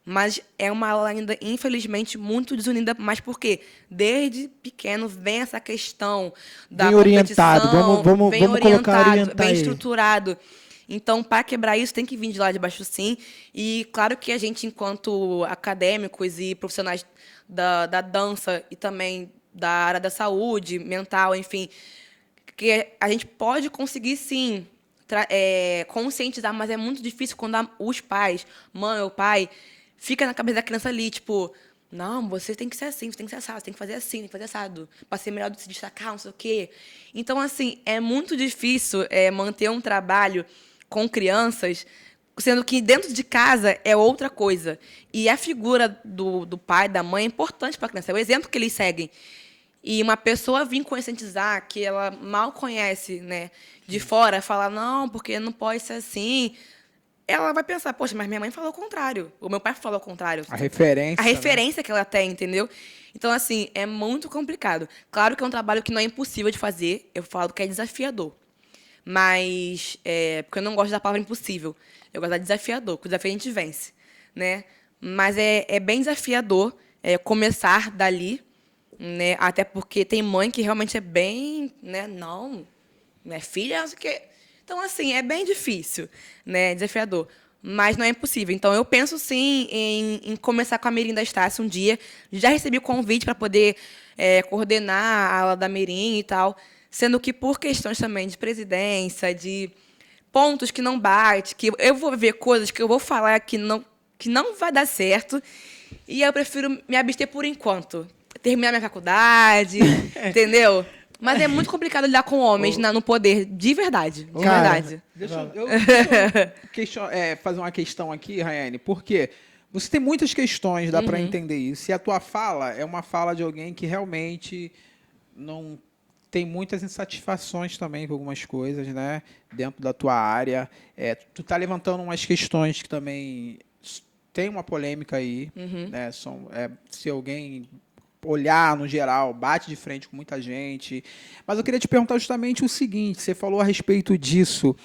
Mas é uma ala ainda, infelizmente, muito desunida. Mas por quê? Desde pequeno vem essa questão da bem orientado. competição, Vamos bem colocar orientado, bem ele. estruturado. Então, para quebrar isso, tem que vir de lá de baixo, sim. E claro que a gente, enquanto acadêmicos e profissionais da dança e também da área da saúde mental, enfim, que a gente pode conseguir, sim, conscientizar, mas é muito difícil quando os pais, mãe ou pai, fica na cabeça da criança ali, tipo, não, você tem que ser assim, você tem que ser assado, você tem que fazer assim, tem que fazer assado, para ser melhor de se destacar, não sei o quê. Então, assim, é muito difícil manter um trabalho com crianças, sendo que dentro de casa é outra coisa. E a figura do pai, da mãe, é importante para a criança, é o exemplo que eles seguem. E uma pessoa vir conscientizar que ela mal conhece, né, de fora, falar, não, porque não pode ser assim, ela vai pensar, poxa, mas minha mãe falou o contrário, o meu pai falou o contrário. A referência. A referência que ela tem, entendeu? Então, assim, é muito complicado. Claro que é um trabalho que não é impossível de fazer, eu falo que é desafiador. Mas, porque eu não gosto da palavra impossível, eu gosto da desafiador, porque o desafio a gente vence, né? Mas é bem desafiador começar dali, né? Até porque tem mãe que realmente é bem, né? Não, minha filha, não sei o quê. Então, assim, é bem difícil, né? Desafiador. mas não é impossível. Então, eu penso, sim, em começar com a Mirim da Estácio um dia. Já recebi o convite para poder coordenar a ala da Mirim e tal, sendo que por questões também de presidência, de pontos que não bate, que eu vou ver coisas que eu vou falar que não vai dar certo, e eu prefiro me abster por enquanto. Terminar minha faculdade, entendeu? Mas é muito complicado lidar com homens no poder, de verdade. De Cara, verdade. Deixa fazer uma questão aqui, Rayane, porque você tem muitas questões, dá para entender isso. E a tua fala é uma fala de alguém que realmente não tem muitas insatisfações também com algumas coisas, né? Dentro da tua área. Tu tá levantando umas questões que também tem uma polêmica aí, né? Se alguém olhar no geral, bate de frente com muita gente. Mas eu queria te perguntar justamente o seguinte, você falou a respeito disso.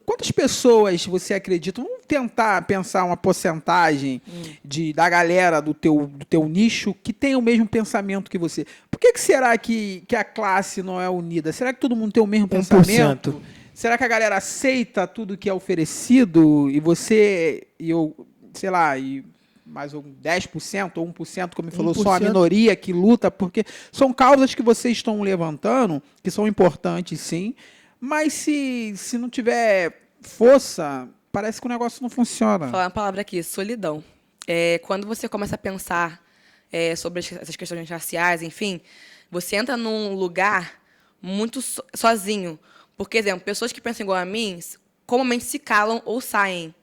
Quantas pessoas você acredita? Vamos tentar pensar uma porcentagem da galera do teu nicho que tem o mesmo pensamento que você. Por que será que a classe não é unida? Será que todo mundo tem o mesmo 1%. pensamento? Será que a galera aceita tudo que é oferecido e você e eu, sei lá, e mais um 10% ou 1%, como me falou, só a 1%. minoria que luta, porque são causas que vocês estão levantando, que são importantes sim, mas se não tiver força, parece que o negócio não funciona. Vou falar uma palavra aqui, solidão. Quando você começa a pensar sobre essas questões raciais, enfim, você entra num lugar muito sozinho. Porque, exemplo, pessoas que pensam igual a mim, comumente se calam ou saem,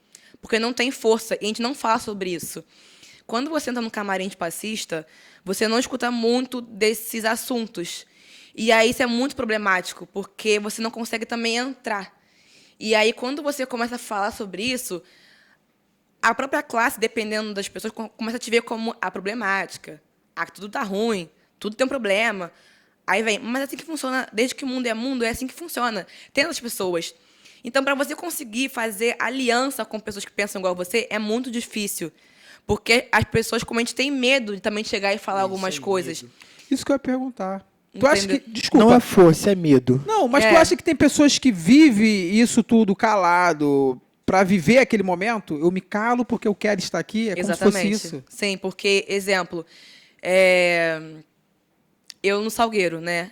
porque não tem força, e a gente não fala sobre isso. Quando você entra no camarim de passista, você não escuta muito desses assuntos. E aí isso é muito problemático, porque você não consegue também entrar. E aí, quando você começa a falar sobre isso, a própria classe, dependendo das pessoas, começa a te ver como a problemática. Tudo tá ruim, tudo tem um problema. Aí vem, mas é assim que funciona, desde que o mundo, é assim que funciona. Tem essas pessoas. Então, para você conseguir fazer aliança com pessoas que pensam igual a você, é muito difícil. Porque as pessoas, como a gente, tem medo de também chegar e falar algumas coisas. Medo. Isso que eu ia perguntar. Tu Entendeu? acha que... Desculpa. Não é força, é medo. Não, mas tu acha que tem pessoas que vivem isso tudo calado para viver aquele momento? Eu me calo porque eu quero estar aqui? É como se fosse isso. Sim, porque, exemplo, eu no Salgueiro, né?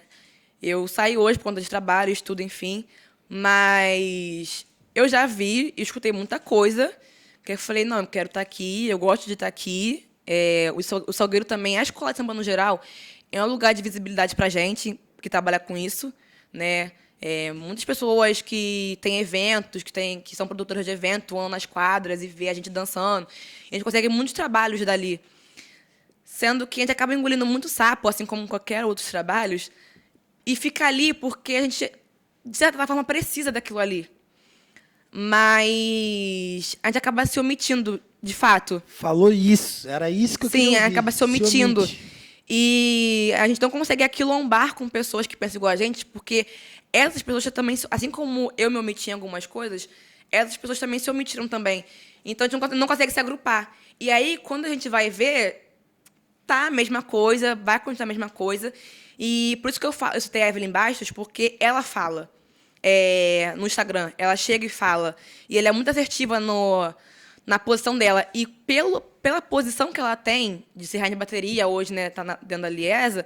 Eu saí hoje por conta de trabalho, estudo, enfim, mas eu já vi e escutei muita coisa que eu falei, não, eu quero estar aqui, eu gosto de estar aqui. O Salgueiro também, a escola de samba no geral, é um lugar de visibilidade para a gente que trabalha com isso, né? Muitas pessoas que têm eventos, que são produtoras de evento, vão nas quadras e vê a gente dançando. A gente consegue muitos trabalhos dali. Sendo que a gente acaba engolindo muito sapo, assim como qualquer outros trabalhos, e fica ali porque a gente, de certa forma, precisa daquilo ali. Mas a gente acaba se omitindo, de fato. Falou isso, era isso que eu queria Sim, ouvir. acaba se omitindo. omite. E a gente não consegue aquilombar com pessoas que pensam igual a gente, porque essas pessoas também, assim como eu me omiti em algumas coisas, essas pessoas também se omitiram também. Então a gente não consegue se agrupar. E aí, quando a gente vai ver, tá a mesma coisa, vai continuar a mesma coisa. E por isso que eu citei a Evelyn Bastos, porque ela fala no Instagram. Ela chega e fala. E ela é muito assertiva na posição dela. E pela posição que ela tem de ser rainha de bateria, hoje, né, tá dentro da Liesa,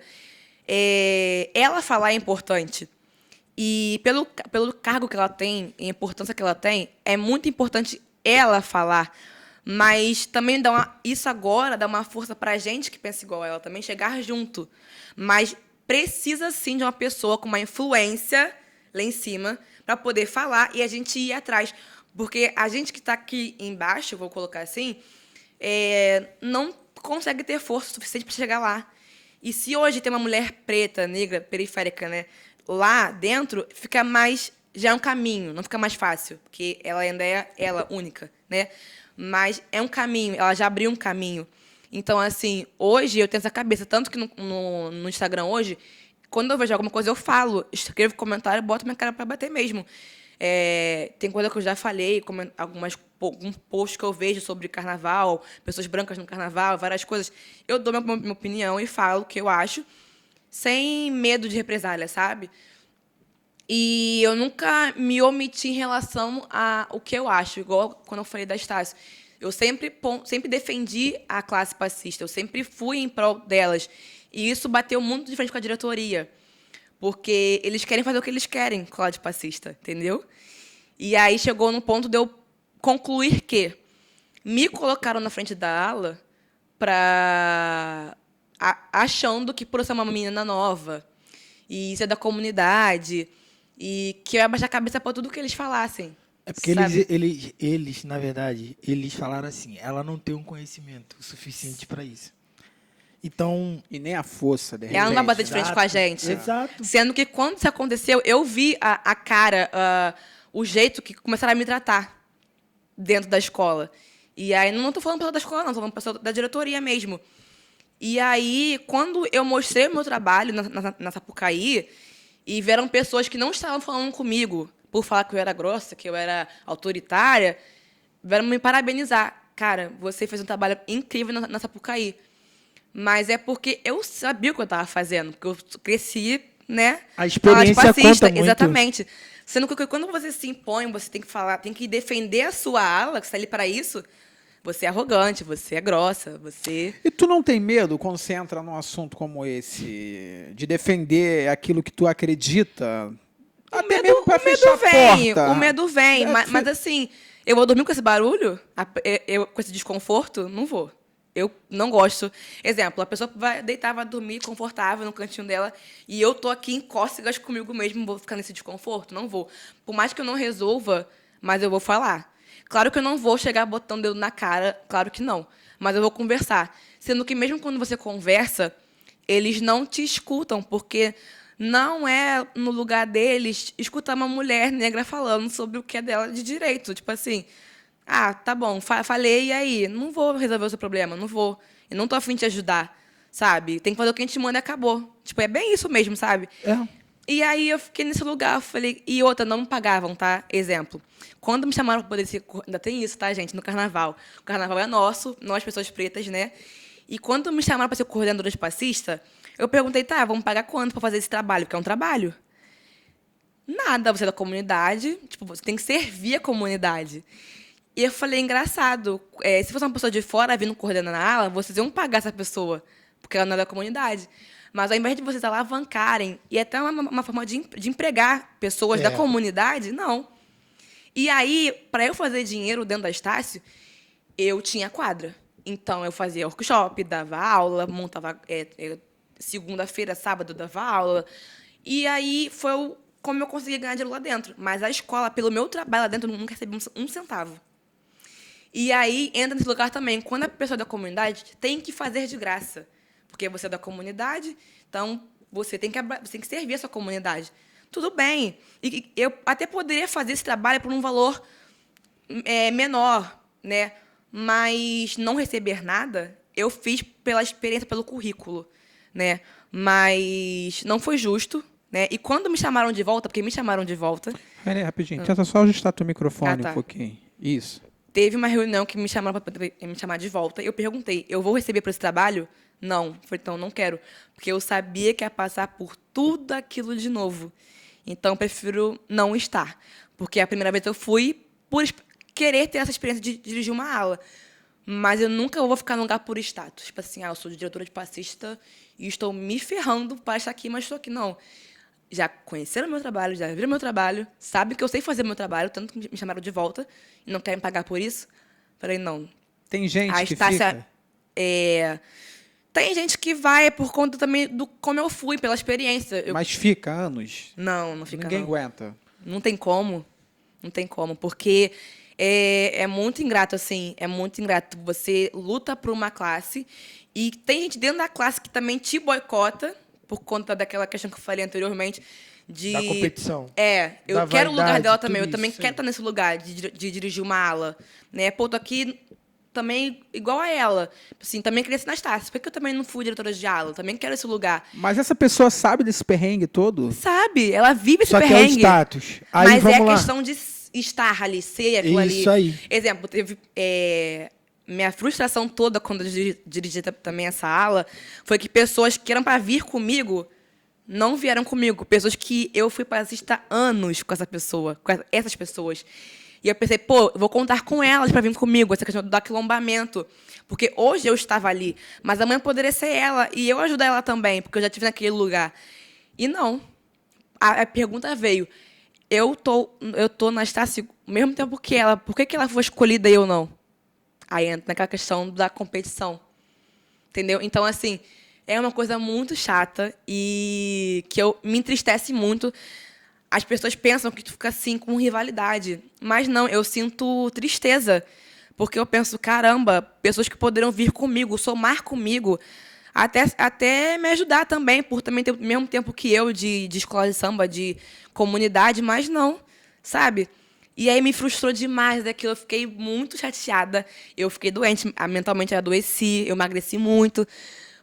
ela falar é importante. E pelo cargo que ela tem, e a importância que ela tem, é muito importante ela falar. Mas também isso agora dá uma força para a gente que pensa igual ela, também chegar junto. Mas precisa, sim, de uma pessoa com uma influência lá em cima para poder falar e a gente ir atrás. Porque a gente que está aqui embaixo, vou colocar assim, não consegue ter força suficiente para chegar lá. E se hoje tem uma mulher preta, negra, periférica, né, lá dentro, fica mais... Já é um caminho, não fica mais fácil, porque ela ainda é ela única, né? Mas é um caminho, ela já abriu um caminho. Então, assim, hoje eu tenho essa cabeça, tanto que no Instagram hoje, quando eu vejo alguma coisa, eu falo, escrevo comentário, boto minha cara para bater mesmo. Tem coisa que eu já falei, algum post que eu vejo sobre carnaval, pessoas brancas no carnaval, várias coisas. Eu dou minha opinião e falo o que eu acho, sem medo de represália, sabe? E eu nunca me omiti em relação ao que eu acho, igual quando eu falei da Estácio. Eu sempre defendi a classe passista, eu sempre fui em prol delas. E isso bateu muito de frente com a diretoria, porque eles querem fazer o que eles querem com a classe passista, entendeu? E aí chegou no ponto de eu concluir que me colocaram na frente da ala achando que por eu ser uma menina nova e ser da comunidade e que eu ia baixar a cabeça para tudo que eles falassem. É porque sabe? eles, na verdade, eles falaram assim, ela não tem um conhecimento suficiente para isso. Então, E nem a força, de repente. Ela não vai bater de frente Exato, com a gente. exato. Sendo que quando isso aconteceu, eu vi a cara, o jeito que começaram a me tratar dentro da escola. E aí, não estou falando pessoa da escola, não, estou falando pessoa da diretoria mesmo. E aí, quando eu mostrei o meu trabalho na Sapucaí, e vieram pessoas que não estavam falando comigo por falar que eu era grossa, que eu era autoritária, vieram me parabenizar. Cara, você fez um trabalho incrível na Sapucaí. Mas é porque eu sabia o que eu estava fazendo, porque eu cresci, né? A experiência na conta muito. Exatamente. Sendo que quando você se impõe, você tem que falar, tem que defender a sua ala, que está ali para isso, você é arrogante, você é grossa, você... E tu não tem medo, quando você entra num assunto como esse, de defender aquilo que tu acredita? Até mesmo pra fechar a porta. O medo vem, É, mas assim, eu vou dormir com esse barulho? Com esse desconforto? Não vou. Eu não gosto. Exemplo, a pessoa vai deitar, vai dormir confortável no cantinho dela e eu tô aqui em cócegas comigo mesmo, vou ficar nesse desconforto? Não vou. Por mais que eu não resolva, mas eu vou falar. Claro que eu não vou chegar botando o dedo na cara, claro que não. Mas eu vou conversar. Sendo que mesmo quando você conversa, eles não te escutam, porque não é no lugar deles escutar uma mulher negra falando sobre o que é dela de direito. Tipo assim, tá bom, falei, e aí? Não vou resolver o seu problema, não vou. Eu não tô afim de te ajudar, sabe? Tem que fazer o que a gente manda e acabou. Tipo, é bem isso mesmo, sabe? É. E aí eu fiquei nesse lugar, eu falei, e outra, não me pagavam, tá? Exemplo. Quando me chamaram para poder ser, ainda tem isso, tá, gente, no carnaval. O carnaval é nosso, nós pessoas pretas, né? E quando me chamaram para ser coordenadora de passista, eu perguntei, tá, vamos pagar quanto para fazer esse trabalho? Porque é um trabalho. Nada, você é da comunidade, tipo, você tem que servir a comunidade. E eu falei, engraçado, se fosse uma pessoa de fora vindo coordenar na ala, vocês iam pagar essa pessoa, porque ela não é da comunidade. Mas, ao invés de vocês alavancarem, e até uma forma de empregar pessoas da comunidade, não. E aí, para eu fazer dinheiro dentro da Estácio, eu tinha quadra. Então, eu fazia workshop, dava aula, montava segunda-feira, sábado, dava aula. E aí, como eu consegui ganhar dinheiro lá dentro. Mas a escola, pelo meu trabalho lá dentro, eu nunca recebi um centavo. E aí, entra nesse lugar também. Quando a pessoa é da comunidade, tem que fazer de graça. Porque você é da comunidade, então você tem que servir a sua comunidade. Tudo bem. E eu até poderia fazer esse trabalho por um valor menor, né? Mas não receber nada, eu fiz pela experiência, pelo currículo, né? Mas não foi justo, né? E quando me chamaram de volta, porque me chamaram de volta... Peraí, rapidinho. Tenta só ajustar teu microfone Tá. um pouquinho. Isso. Teve uma reunião que me chamaram para me chamar de volta. Eu perguntei, eu vou receber por esse trabalho? Não. Falei, então, não quero. Porque eu sabia que ia passar por tudo aquilo de novo. Então, eu prefiro não estar. Porque a primeira vez eu fui por querer ter essa experiência de dirigir uma aula. Mas eu nunca vou ficar num lugar por status. Tipo assim, eu sou diretora de passista e estou me ferrando para estar aqui, mas estou aqui. Não. Já conheceram meu trabalho, já viram meu trabalho, sabem que eu sei fazer meu trabalho, tanto que me chamaram de volta e não querem pagar por isso. Falei, não. Tem gente A que Estácia, fica... Tem gente que vai por conta também do como eu fui, pela experiência. Mas fica anos. Não fica. Ninguém não. aguenta. Não tem como. Não tem como. Porque é muito ingrato, assim. É muito ingrato. Você luta por uma classe e tem gente dentro da classe que também te boicota por conta daquela questão que eu falei anteriormente. Da competição. Eu Da quero o lugar vaidade, dela também. Eu tudo também isso, quero estar nesse lugar de dirigir uma ala. Né? Pô, tô aqui também igual a ela. Assim, também cresci na Estácio. Por que eu também não fui diretora de aula? Também quero esse lugar. Mas essa pessoa sabe desse perrengue todo? Sabe? Ela vive esse Só que é o perrengue. status. Aí Mas vamos é lá. questão de estar ali, ser aquilo ali. Isso aí. Exemplo, teve... minha frustração toda quando eu dirigi também essa ala foi que pessoas que eram para vir comigo não vieram comigo. Pessoas que eu fui passista há anos com essa pessoa, com essas pessoas. E eu pensei, pô, eu vou contar com elas para vir comigo, essa questão do aquilombamento. Porque hoje eu estava ali, mas amanhã poderia ser ela e eu ajudar ela também, porque eu já estive naquele lugar. E não. A pergunta veio, eu tô na Estácio ao mesmo tempo que ela, por que ela foi escolhida e eu não? Aí entra naquela questão da competição. Entendeu? Então, assim, é uma coisa muito chata e que me entristece muito. As pessoas pensam que tu fica assim com rivalidade. Mas não, eu sinto tristeza. Porque eu penso, caramba, pessoas que poderiam vir comigo, somar comigo, até me ajudar também, por também ter o mesmo tempo que eu de escola de samba, de comunidade, mas não, sabe? E aí me frustrou demais daquilo, eu fiquei muito chateada. Eu fiquei doente, mentalmente eu adoeci, eu emagreci muito,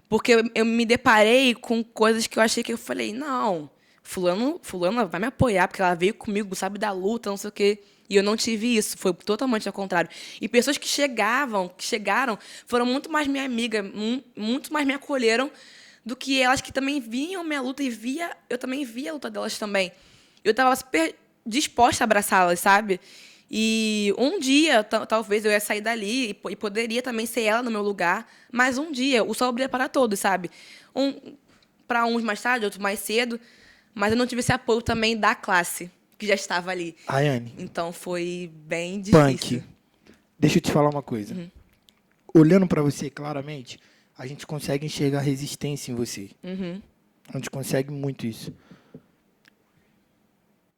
porque eu me deparei com coisas que eu achei que eu falei, não, fulano vai me apoiar, porque ela veio comigo, sabe, da luta, não sei o quê. E eu não tive isso, foi totalmente ao contrário. E pessoas que chegaram, foram muito mais minha amiga, muito mais me acolheram do que elas que também viam minha luta e eu também via a luta delas também. Eu estava super disposta a abraçá-las, sabe? E um dia, talvez eu ia sair dali e poderia também ser ela no meu lugar, mas um dia o sol brilha para todos, sabe? Para uns mais tarde, outros mais cedo, mas eu não tive esse apoio também da classe que já estava ali. Rayane, Então foi bem difícil. Punk, deixa eu te falar uma coisa. Olhando para você claramente, a gente consegue enxergar resistência em você. A gente consegue muito isso.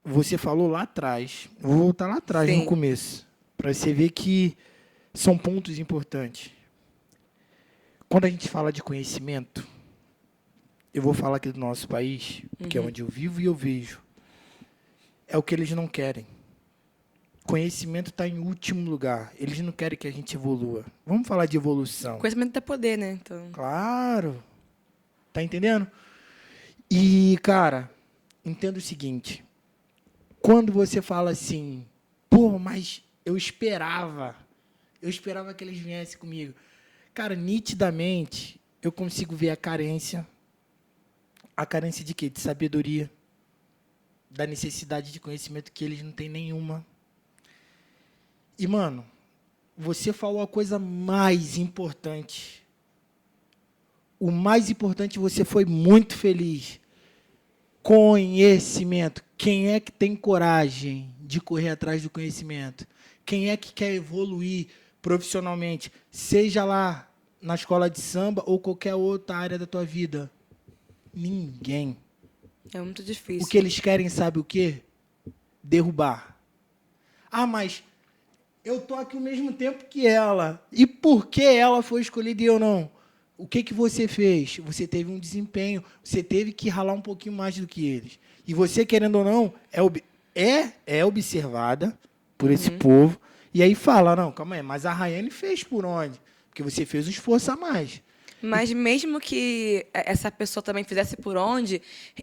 Você falou lá atrás, vou voltar lá atrás, Sim. no começo, para você ver que são pontos importantes. Quando a gente fala de conhecimento, eu vou falar aqui do nosso país, porque é onde eu vivo e eu vejo. É o que eles não querem. Conhecimento está em último lugar. Eles não querem que a gente evolua. Vamos falar de evolução. Conhecimento é poder, né? Então, Claro. Tá entendendo? E, cara, entenda o seguinte. Quando você fala assim, pô, mas eu esperava que eles viessem comigo. Cara, nitidamente, eu consigo ver a carência. A carência de quê? De sabedoria. Da necessidade de conhecimento que eles não têm nenhuma. E, mano, você falou a coisa mais importante. O mais importante, você foi muito feliz. Conhecimento. Quem é que tem coragem de correr atrás do conhecimento? Quem é que quer evoluir profissionalmente? Seja lá na escola de samba ou qualquer outra área da tua vida. Ninguém. é muito difícil. O que eles querem, sabe o quê? Derrubar. Ah, mas eu tô aqui ao mesmo tempo que ela. E por que ela foi escolhida e eu não? O que você fez? Você teve um desempenho. Você teve que ralar um pouquinho mais do que eles. E você, querendo ou não, é observada por esse povo. E aí fala, não, calma aí, mas a Rayane fez por onde? Porque você fez um esforço a mais. Mas mesmo que essa pessoa também fizesse por onde,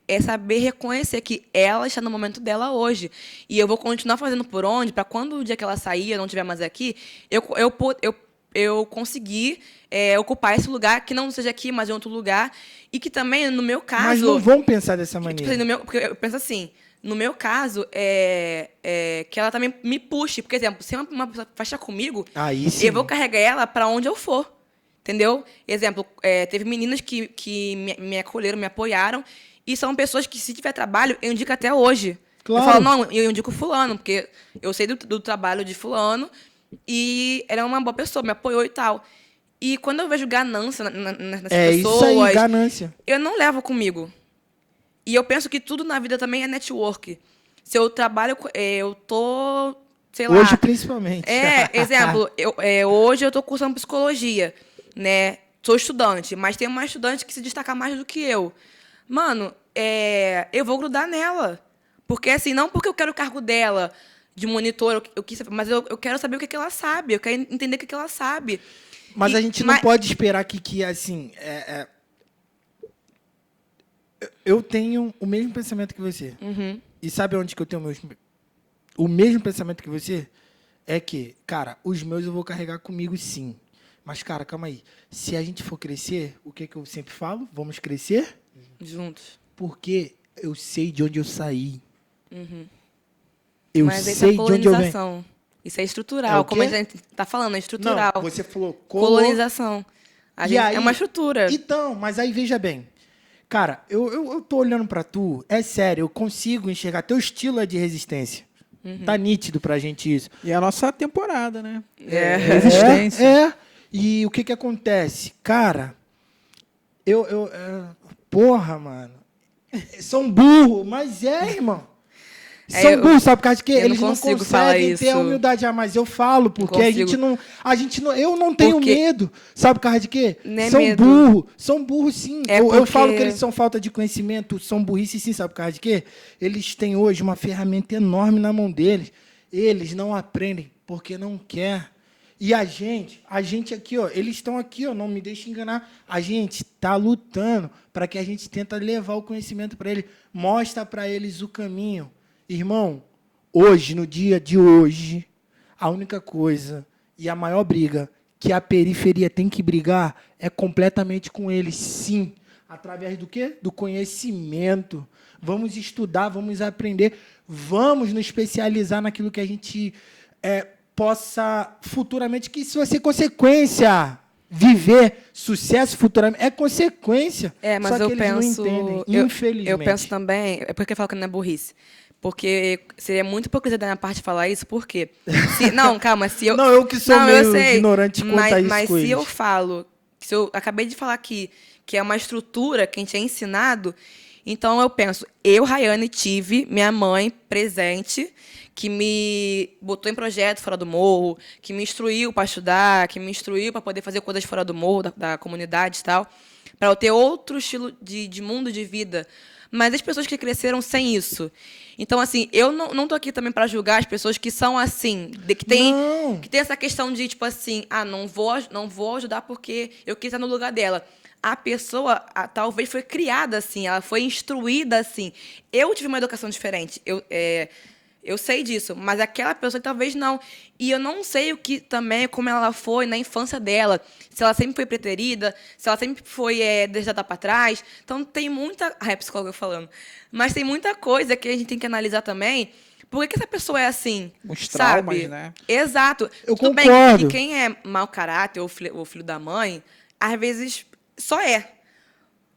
é saber reconhecer que ela está no momento dela hoje. E eu vou continuar fazendo por onde, para quando o dia que ela sair, eu não estiver mais aqui, eu conseguir ocupar esse lugar, que não seja aqui, mas em outro lugar. E que também, no meu caso... Mas não vão pensar dessa maneira. Tipo, porque eu penso assim, no meu caso, que ela também me puxe. Por exemplo, se uma pessoa faixa comigo, Aí sim. eu vou carregar ela para onde eu for. Entendeu? Exemplo, teve meninas que me acolheram, me apoiaram, e são pessoas que, se tiver trabalho, eu indico até hoje. Claro. Eu falo, não, eu indico fulano, porque eu sei do trabalho de fulano, e ela é uma boa pessoa, me apoiou e tal. E quando eu vejo ganância nessas pessoas... É isso aí, ganância. Eu não levo comigo. E eu penso que tudo na vida também é network. Se eu trabalho, eu tô, sei lá... Hoje, principalmente. Exemplo, hoje eu tô cursando psicologia, né? Sou estudante, mas tem uma estudante que se destaca mais do que eu. Mano, eu vou grudar nela. Porque, assim, não porque eu quero o cargo dela de monitor, mas eu quero saber o que ela sabe, eu quero entender o que ela sabe. Mas a gente não pode esperar que assim... Eu tenho o mesmo pensamento que você. E sabe onde que eu tenho o mesmo pensamento que você? É que, cara, os meus eu vou carregar comigo, sim. Mas, cara, calma aí. Se a gente for crescer, o que eu sempre falo? Vamos crescer? Juntos. Porque eu sei de onde eu saí. Eu Mas isso sei é de onde eu venho. colonização. Isso é É estrutural. o Como a quê? gente tá falando, é estrutural. Não, você falou Colonização. E É aí- uma estrutura. Então, mas aí veja bem. Cara, eu tô olhando pra tu, é sério, eu consigo enxergar. Teu estilo é de resistência. Tá nítido pra gente isso. E é a nossa temporada, né? É. Resistência. É. E o que acontece? Cara, porra, mano. São burro, mas irmão. São burros, sabe por causa de quê? eu Eles não não consigo falar conseguem ter a isso. humildade. Mas eu falo, porque a gente consigo. não, eu não tenho Porque- medo. Sabe por causa de quê? Não é São medo. são burros sim. É Eu porque- falo que eles são falta de conhecimento, são burrice sim, sabe por causa de quê? Eles têm hoje uma ferramenta enorme na mão deles. Eles não aprendem porque não quer. E a gente aqui, ó, eles estão aqui, ó, não me deixe enganar. A gente está lutando para que a gente tenta levar o conhecimento para eles, mostra para eles o caminho. Irmão, hoje, no dia de hoje, a única coisa e a maior briga que a periferia tem que brigar é completamente com eles, sim. Através do quê? Do conhecimento. Vamos estudar, vamos aprender, vamos nos especializar naquilo que a gente possa futuramente, que isso vai ser consequência. Viver sucesso futuramente é consequência. Mas Só que eu eles penso. não entendem, infelizmente. Eu penso também. É porque eu falo que não é burrice. Porque seria muito hipocrisia da minha parte falar isso, porque. Não, calma, se eu. Não, eu que sou eu meio sei, ignorante quanto a isso mas com se eles. eu falo. Se eu acabei de falar aqui que é uma estrutura que a gente é ensinado, então eu penso, eu, Rayane, tive minha mãe presente, que me botou em projeto fora do morro, que me instruiu para estudar, que me instruiu para poder fazer coisas fora do morro, da comunidade e tal, para eu ter outro estilo de mundo de vida. Mas as pessoas que cresceram sem isso. Então, assim, eu não tô aqui também para julgar as pessoas que são assim, que tem essa questão de, tipo assim, não vou ajudar porque eu quis estar no lugar dela. A pessoa talvez foi criada assim, ela foi instruída assim. Eu tive uma educação diferente. Eu sei disso, mas aquela pessoa talvez não. E eu não sei o que também, como ela foi na infância dela. Se ela sempre foi preterida, se ela sempre foi deixada para trás. Então, tem muita... é psicóloga falando. Mas tem muita coisa que a gente tem que analisar também. Por que essa pessoa é assim? Os sabe? traumas, né? Exato. Eu Tudo concordo. bem que quem é mau caráter, ou filho da mãe, às vezes só é.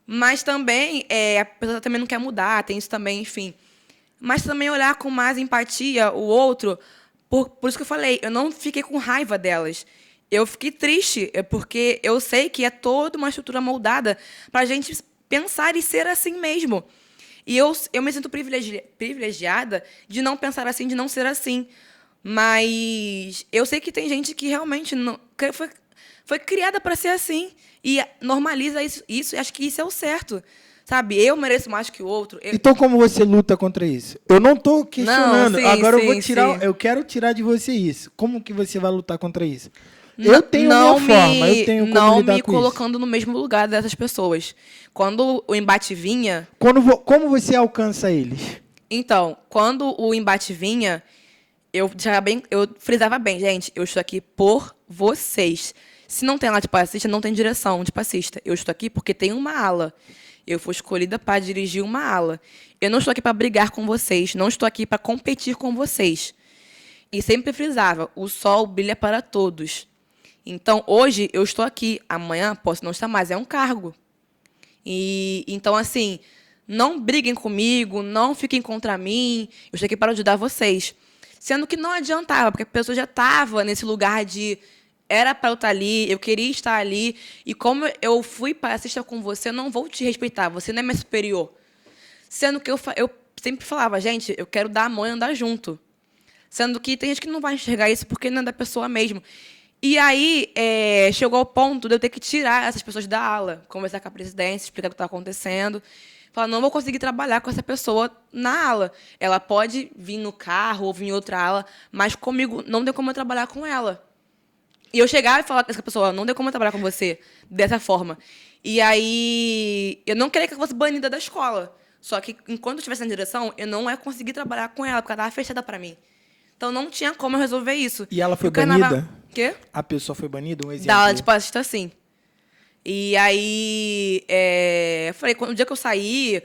Mas também, a pessoa também não quer mudar, tem isso também, enfim. Mas também olhar com mais empatia o outro, por isso que eu falei, eu não fiquei com raiva delas. Eu fiquei triste, porque eu sei que é toda uma estrutura moldada para a gente pensar e ser assim mesmo. E eu me sinto privilegiada de não pensar assim, de não ser assim. Mas eu sei que tem gente que realmente não, que foi criada para ser assim. E normaliza isso, e acho que isso é o certo. Sabe, eu mereço mais que o outro. Então, como você luta contra isso? Eu não estou questionando. Não, sim, Agora sim, eu vou tirar. sim. Eu quero tirar de você isso. Como que você vai lutar contra isso? Eu tenho minha forma. Eu tenho como não lidar me com isso. colocando no mesmo lugar dessas pessoas. Quando o embate vinha, Como você alcança eles? então, quando o embate vinha, eu frisava bem, gente, eu estou aqui por vocês. Se não tem ala de passista, não tem direção de passista. Eu estou aqui porque tem uma ala. Eu fui escolhida para dirigir uma ala. Eu não estou aqui para brigar com vocês, não estou aqui para competir com vocês. E sempre frisava, o sol brilha para todos. Então, hoje eu estou aqui, amanhã posso não estar mais, é um cargo. E então, assim, não briguem comigo, não fiquem contra mim, eu estou aqui para ajudar vocês. Sendo que não adiantava, porque a pessoa já estava nesse lugar de era para eu estar ali, eu queria estar ali, e como eu fui passista com você, eu não vou te respeitar, você não é meu superior. Sendo que eu sempre falava, gente, eu quero dar a mão e andar junto. Sendo que tem gente que não vai enxergar isso porque não é da pessoa mesmo. E aí, chegou ao ponto de eu ter que tirar essas pessoas da ala, conversar com a presidência, explicar o que está acontecendo. Falar, não vou conseguir trabalhar com essa pessoa na ala. Ela pode vir no carro ou vir em outra ala, mas comigo não tem como eu trabalhar com ela. E eu chegar e falar com essa pessoa, não tem como eu trabalhar com você dessa forma. E aí, eu não queria que eu fosse banida da escola. Só que, enquanto eu estivesse na direção, eu não ia conseguir trabalhar com ela, porque ela estava fechada para mim. Então, não tinha como eu resolver isso. E ela foi o carnaval... banida? Quê? A pessoa foi banida? Um exemplo. Da aula de passista, sim. E aí, eu falei, o dia que eu saí,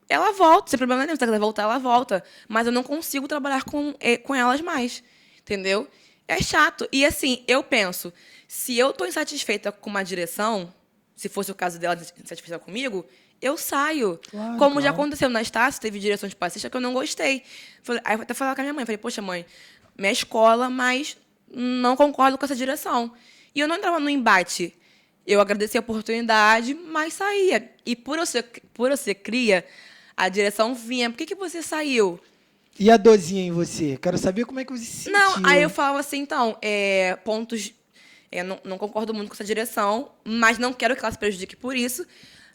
ela volta, sem problema nenhum. Se ela quiser voltar, ela volta. Mas eu não consigo trabalhar com elas mais. Entendeu? É chato. E, assim, eu penso, se eu estou insatisfeita com uma direção, se fosse o caso dela insatisfeita comigo, eu saio. Claro, Como já claro. aconteceu na Estácio, teve direção de passista que eu não gostei. Aí eu até falava com a minha mãe, falei, poxa, mãe, minha escola, mas não concordo com essa direção. E eu não entrava no embate. Eu agradeci a oportunidade, mas saía. E por eu ser cria, a direção vinha. Por que você saiu? E a dorzinha em você? Quero saber como é que você se sentiu. Não, aí eu falava assim, então, pontos... não concordo muito com essa direção, mas não quero que ela se prejudique por isso.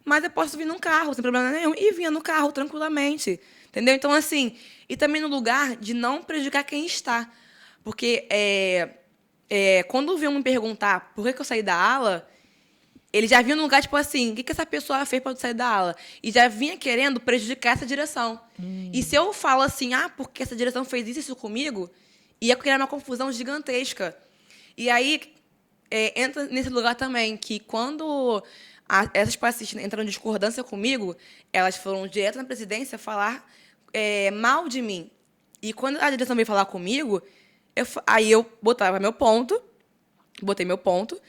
Mas eu posso vir num carro, sem problema nenhum. E vinha no carro, tranquilamente. Entendeu? Então, assim... E também no lugar de não prejudicar quem está. Porque quando vinham me perguntar por que eu saí da ala... Ele já vinha num lugar, tipo assim, o que essa pessoa fez para eu sair da ala? E já vinha querendo prejudicar essa direção. E se eu falo assim, porque essa direção fez isso comigo, ia criar uma confusão gigantesca. E aí, entra nesse lugar também, que quando essas passistas entram em discordância comigo, elas foram direto na presidência falar mal de mim. E quando a direção veio falar comigo, aí eu botei meu ponto,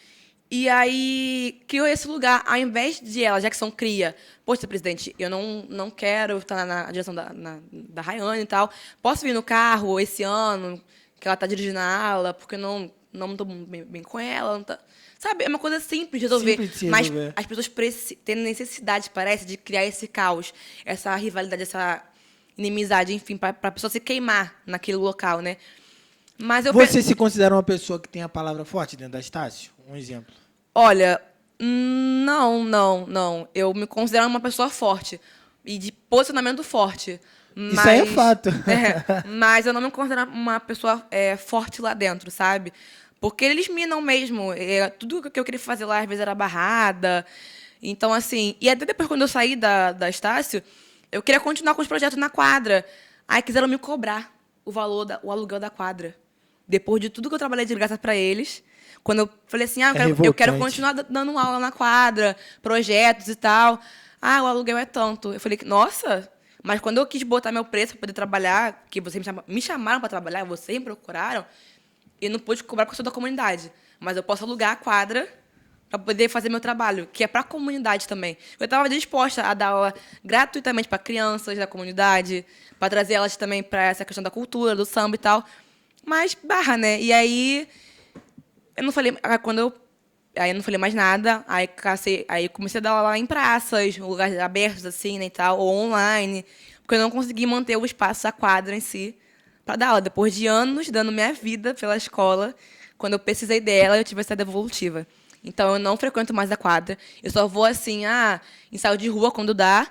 e aí criou esse lugar, ao invés de elas, já que são cria, poxa, presidente, eu não quero estar na direção da Rayane e tal, posso vir no carro esse ano, que ela está dirigindo a ala, porque eu não estou bem com ela, não tá... Sabe, é uma coisa simples de resolver, Simples de se mas resolver. as pessoas têm necessidade, parece, de criar esse caos, essa rivalidade, essa inimizade, enfim, para a pessoa se queimar naquele local, né? Mas eu Você se considera uma pessoa que tem a palavra forte dentro da Estácio? Um exemplo. Olha, não. Eu me considero uma pessoa forte e de posicionamento forte. Isso aí é fato. Mas eu não me considero uma pessoa forte lá dentro, sabe? Porque eles minam mesmo. Tudo que eu queria fazer lá, às vezes, era barrada. Então, assim... E até depois, quando eu saí da Estácio, eu queria continuar com os projetos na quadra. Aí quiseram me cobrar o aluguel da quadra. Depois de tudo que eu trabalhei de graça para eles... Quando eu falei assim, eu quero continuar dando aula na quadra, projetos e tal. O aluguel é tanto. Eu falei, nossa, mas quando eu quis botar meu preço para poder trabalhar, que vocês me chamaram para trabalhar, vocês me procuraram, eu não pude cobrar porque eu sou da comunidade. Mas eu posso alugar a quadra para poder fazer meu trabalho, que é para a comunidade também. Eu estava disposta a dar aula gratuitamente para crianças da comunidade, para trazer elas também para essa questão da cultura, do samba e tal. Mas barra, né? E aí... Eu não falei, aí eu não falei mais nada, aí comecei a dar aula em praças, lugares abertos assim, né, e tal, ou online, porque eu não consegui manter o espaço, a quadra em si, para dar aula. Depois de anos dando minha vida pela escola, quando eu precisei dela, eu tive essa devolutiva. Então eu não frequento mais a quadra, eu só vou assim, em ensaio de rua quando dá,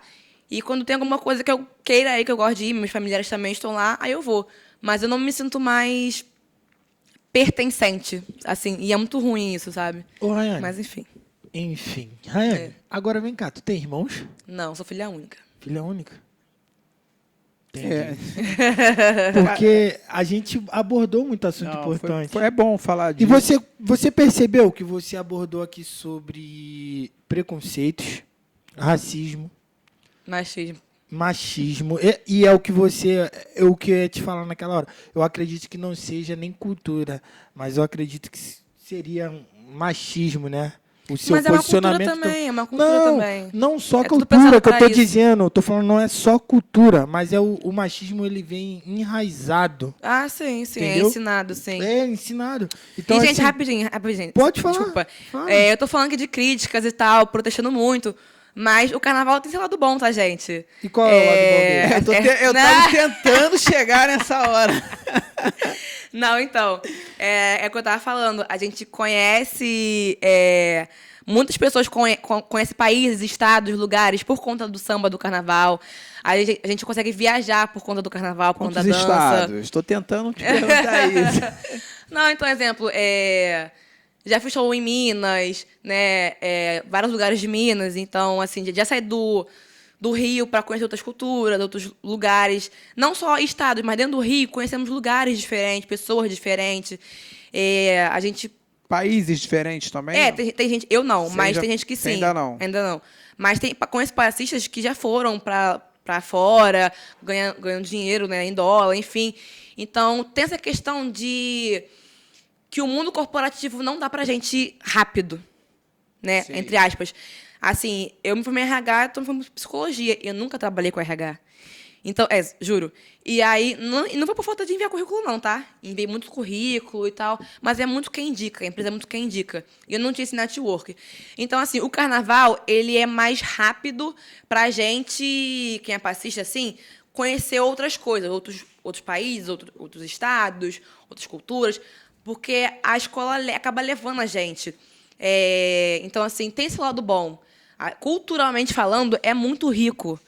e quando tem alguma coisa que eu queira aí, que eu gosto de ir, meus familiares também estão lá, aí eu vou. Mas eu não me sinto mais pertencente, assim, e é muito ruim isso, sabe? Ô, Rayane. Mas, enfim. Enfim. Rayane, agora vem cá. Tu tem irmãos? Não, sou filha única. Filha única? Entendi. Porque a gente abordou muito assunto importante. É bom falar E disso. você percebeu que você abordou aqui sobre preconceitos, racismo, machismo, e é o que o que eu ia te falar naquela hora. Eu acredito que não seja nem cultura, mas eu acredito que seria um machismo, né? O seu Mas é uma posicionamento. cultura também, é uma cultura também. Não só É tudo cultura pensado que eu pra tô isso. dizendo, eu tô falando não é só cultura, mas é o machismo, ele vem enraizado. Sim, Entendeu? é ensinado, sim. É ensinado. Então, E, gente, assim, rapidinho. pode falar, Desculpa. fala. Eu tô falando aqui de críticas e tal, protestando muito, mas o carnaval tem seu lado bom, tá, gente? E qual é o lado bom dele? Eu tava tentando chegar nessa hora. Não, então, é o que eu tava falando. A gente conhece... muitas pessoas conhecem países, estados, lugares por conta do samba, do carnaval. A gente consegue viajar por conta do carnaval, por conta da Quantos dança. estados? Estou tentando te perguntar isso. Não, então, exemplo, já fiz show em Minas, né? Vários lugares de Minas. Então, assim, já saí do Rio para conhecer outras culturas, outros lugares. Não só estados, mas dentro do Rio conhecemos lugares diferentes, pessoas diferentes. A gente... Países diferentes também? tem gente... Eu não, Você mas já- tem gente que sim. ainda não. Ainda não. Mas conheço passistas que já foram para para fora, ganhando dinheiro, né, em dólar, enfim. Então, tem essa questão de que o mundo corporativo não dá pra gente rápido, né, Sim. entre aspas. Assim, eu me formei em RH, então me formei em psicologia. Eu nunca trabalhei com RH. Então, juro. E aí, e não foi por falta de enviar currículo, não, tá? Enviei muito currículo e tal, mas é muito quem indica, a empresa é muito quem indica. E eu não tinha esse network. Então, assim, o carnaval, ele é mais rápido pra gente, quem é passista, assim, conhecer outras coisas, outros países, outros estados, outras culturas, porque a escola acaba levando a gente. Então, assim, tem esse lado bom. Culturalmente falando, é muito rico.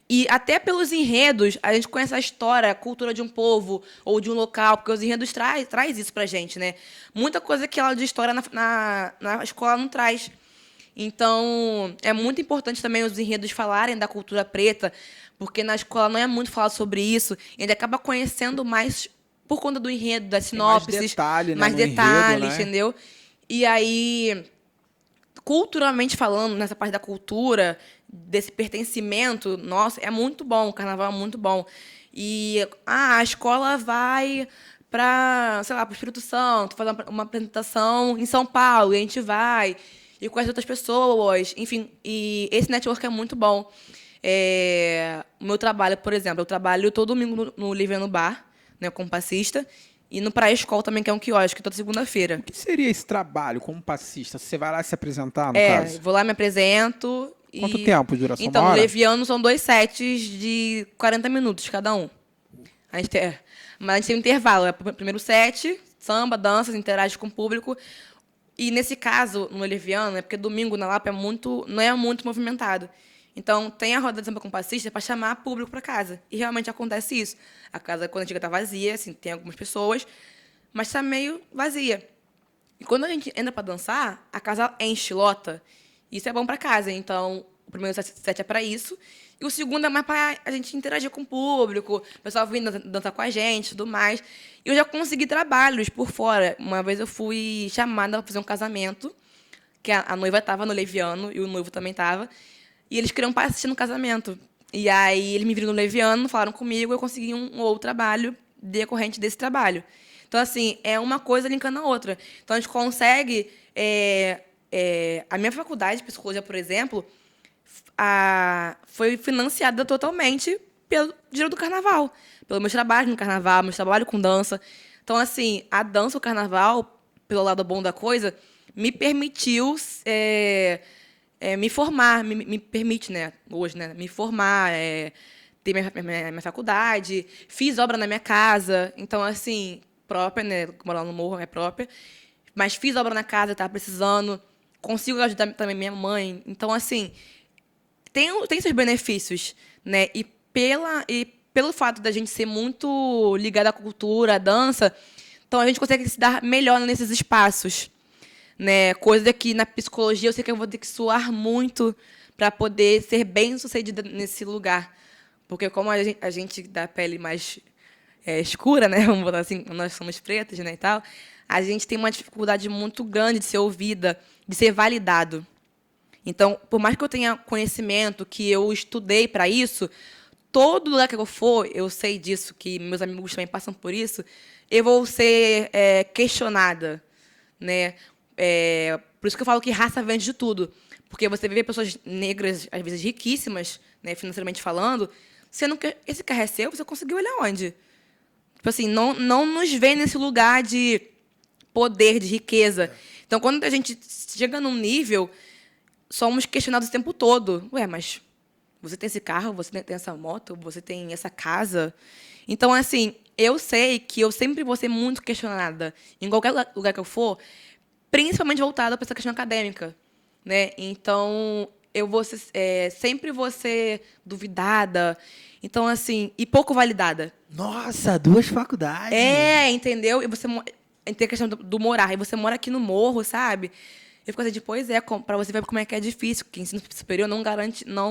E até pelos enredos, a gente conhece a história, a cultura de um povo ou de um local, porque os enredos traz isso pra gente, né? Muita coisa que aula de história na escola não traz. Então, é muito importante também os enredos falarem da cultura preta, porque na escola não é muito falado sobre isso. E ele acaba conhecendo mais por conta do enredo, das Tem mais sinopses, detalhe, né, mais no detalhes, enredo, né? entendeu? E aí, culturalmente falando, nessa parte da cultura, desse pertencimento, nossa, é muito bom, o carnaval é muito bom. E a escola vai para, sei lá, para o Espírito Santo, fazer uma apresentação em São Paulo, e a gente vai e conhece outras pessoas, enfim, e esse network é muito bom. O meu trabalho, por exemplo, eu trabalho todo domingo no Livre no Bar, né, como passista, e no Praia Escola também, que é um quiosque, toda segunda-feira. O que seria esse trabalho como passista? Você vai lá se apresentar, no caso? Vou lá, me apresento. Quanto tempo de duração? Então, Uma no hora? Leviano são 2 sets de 40 minutos cada um. Mas a gente tem um intervalo. O primeiro set, samba, danças, interage com o público. E nesse caso, no Leviano, é porque domingo na Lapa não é muito movimentado. Então, tem a roda de samba com passista para chamar público para casa. E realmente acontece isso. A casa, quando a gente está vazia, assim, tem algumas pessoas, mas está meio vazia. E quando a gente entra para dançar, a casa enche, lota. Isso é bom para casa. Então, o primeiro set é para isso. E o segundo é mais para a gente interagir com o público, o pessoal vindo dançar com a gente e tudo mais. E eu já consegui trabalhos por fora. Uma vez eu fui chamada para fazer um casamento, que a noiva estava no Leviano e o noivo também estava. E eles queriam assistir no casamento. E aí eles me viram no Leviano, falaram comigo, eu consegui um outro trabalho decorrente desse trabalho. Então, assim, é uma coisa linkando a outra. Então, a gente consegue... a minha faculdade de psicologia, por exemplo, foi financiada totalmente pelo dinheiro do carnaval. Pelo meu trabalho no carnaval, meu trabalho com dança. Então, assim, a dança, o carnaval, pelo lado bom da coisa, me permitiu me formar, me permite, né, hoje, né, me formar, ter minha faculdade, fiz obra na minha casa, então, assim, própria, né, morar no morro é própria, mas fiz obra na casa, estava precisando, consigo ajudar também minha mãe, então, assim, tem seus benefícios, né, e pelo fato da gente ser muito ligada à cultura, à dança, então a gente consegue se dar melhor nesses espaços, né? Coisa que na psicologia eu sei que eu vou ter que suar muito para poder ser bem-sucedida nesse lugar. Porque como a gente da pele mais escura, né? Vamos botar assim, nós somos pretas, né, e tal, a gente tem uma dificuldade muito grande de ser ouvida, de ser validado. Então, por mais que eu tenha conhecimento, que eu estudei para isso, todo lugar que eu for, eu sei disso, que meus amigos também passam por isso, eu vou ser questionada, né? Por isso que eu falo que raça vende de tudo. Porque você vê pessoas negras, às vezes riquíssimas, né, financeiramente falando, sendo que esse carro é seu, você conseguiu ele aonde? Tipo assim, não nos vê nesse lugar de poder, de riqueza. Então, quando a gente chega num nível, somos questionados o tempo todo. Ué, mas você tem esse carro, você tem essa moto, você tem essa casa. Então, assim, eu sei que eu sempre vou ser muito questionada. Em qualquer lugar que eu for, principalmente voltada para essa questão acadêmica, né? Então, eu sempre vou ser duvidada. Então, assim, e pouco validada. Nossa, 2 faculdades. Entendeu? E tem a questão do morar. E você mora aqui no morro, sabe? Eu fico assim, pois para você ver como é que é difícil, que ensino superior não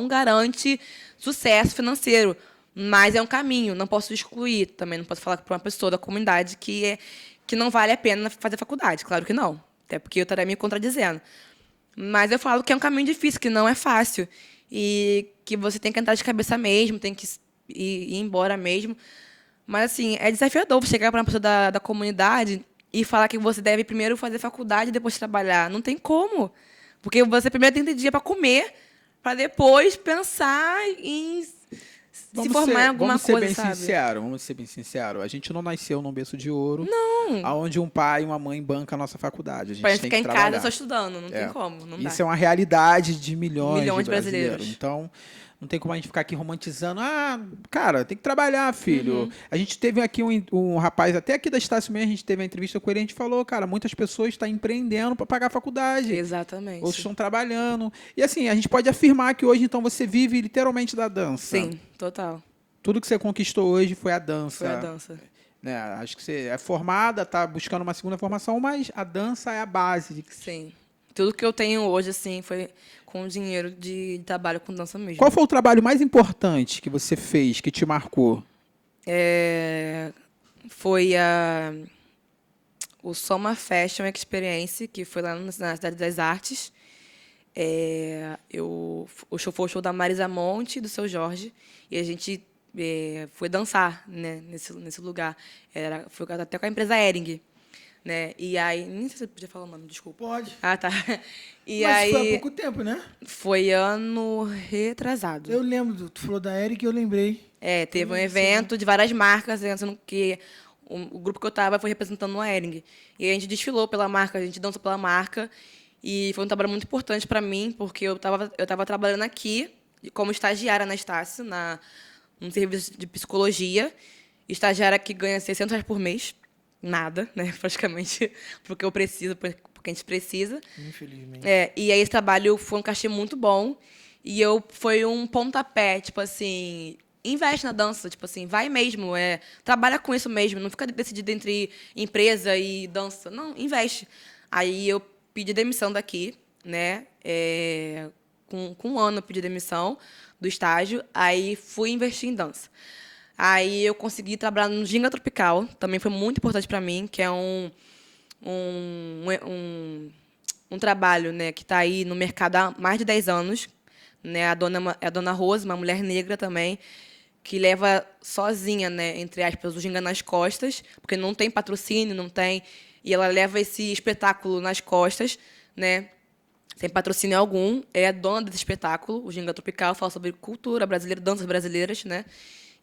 garante sucesso financeiro. Mas é um caminho, não posso excluir. Também não posso falar para uma pessoa da comunidade que não vale a pena fazer faculdade. Claro que não. Até porque eu estaria me contradizendo. Mas eu falo que é um caminho difícil, que não é fácil. e que você tem que entrar de cabeça mesmo, tem que ir embora mesmo. Mas, assim, é desafiador você chegar para uma pessoa da comunidade e falar que você deve primeiro fazer faculdade e depois trabalhar. Não tem como. Porque você primeiro tem que ter dia para comer, para depois pensar em se formar em alguma coisa, sabe? Vamos ser bem sinceros. A gente não nasceu num berço de ouro, aonde um pai e uma mãe bancam a nossa faculdade. A gente Pra tem ficar que em trabalhar. casa só estudando, não tem como, não dá. Isso é uma realidade de milhões, Milhões de de brasileiros. brasileiros. Então, não tem como a gente ficar aqui romantizando. Ah, cara, tem que trabalhar, filho. A gente teve aqui um rapaz, até aqui da Estácio mesmo, a gente teve uma entrevista com ele, a gente falou, cara, muitas pessoas estão empreendendo para pagar a faculdade. Exatamente. Outros estão trabalhando. E assim, a gente pode afirmar que hoje, então, você vive literalmente da dança. Sim, total. Tudo que você conquistou hoje foi a dança. Foi a dança. Né? Acho que você é formada, tá buscando uma segunda formação, mas a dança é a base. Sim. Tudo que eu tenho hoje, assim, foi com dinheiro de trabalho com dança mesmo. Qual foi o trabalho mais importante que você fez, que te marcou? Foi o Soma Fashion Experience, que foi lá na Cidade das Artes. O show foi o show da Marisa Monte e do Seu Jorge. E a gente foi dançar, né, nesse lugar. Foi até com a empresa Ering. Né? E aí, nem sei se eu podia falar o nome, desculpa. Pode. Ah, tá. E Mas aí, foi há pouco tempo, né? foi ano retrasado. Eu lembro, tu falou da Eric e eu lembrei. Teve um evento de várias marcas, sendo que o grupo que eu estava foi representando a Ering. E a gente desfilou pela marca, a gente dançou pela marca. E foi um trabalho muito importante para mim, porque eu tava trabalhando aqui como estagiária na Estácio, num serviço de psicologia. Estagiária que ganha R$600 por mês. Nada, né? Praticamente, porque eu preciso, porque a gente precisa. Infelizmente. E aí esse trabalho foi um cachê muito bom. E foi um pontapé, tipo assim, investe na dança, tipo assim, vai mesmo, trabalha com isso mesmo, não fica decidido entre empresa e dança. Não, investe. Aí eu pedi demissão daqui, né? Com um ano eu pedi demissão do estágio, aí fui investir em dança. Aí eu consegui trabalhar no Ginga Tropical, também foi muito importante para mim, que é um trabalho, né, que está aí no mercado há mais de 10 anos. Né, a dona Rose, uma mulher negra também, que leva sozinha, né, entre aspas, o Ginga nas costas, porque não tem patrocínio, não tem, e ela leva esse espetáculo nas costas, né, sem patrocínio algum, é a dona desse espetáculo, o Ginga Tropical, fala sobre cultura brasileira, danças brasileiras, né.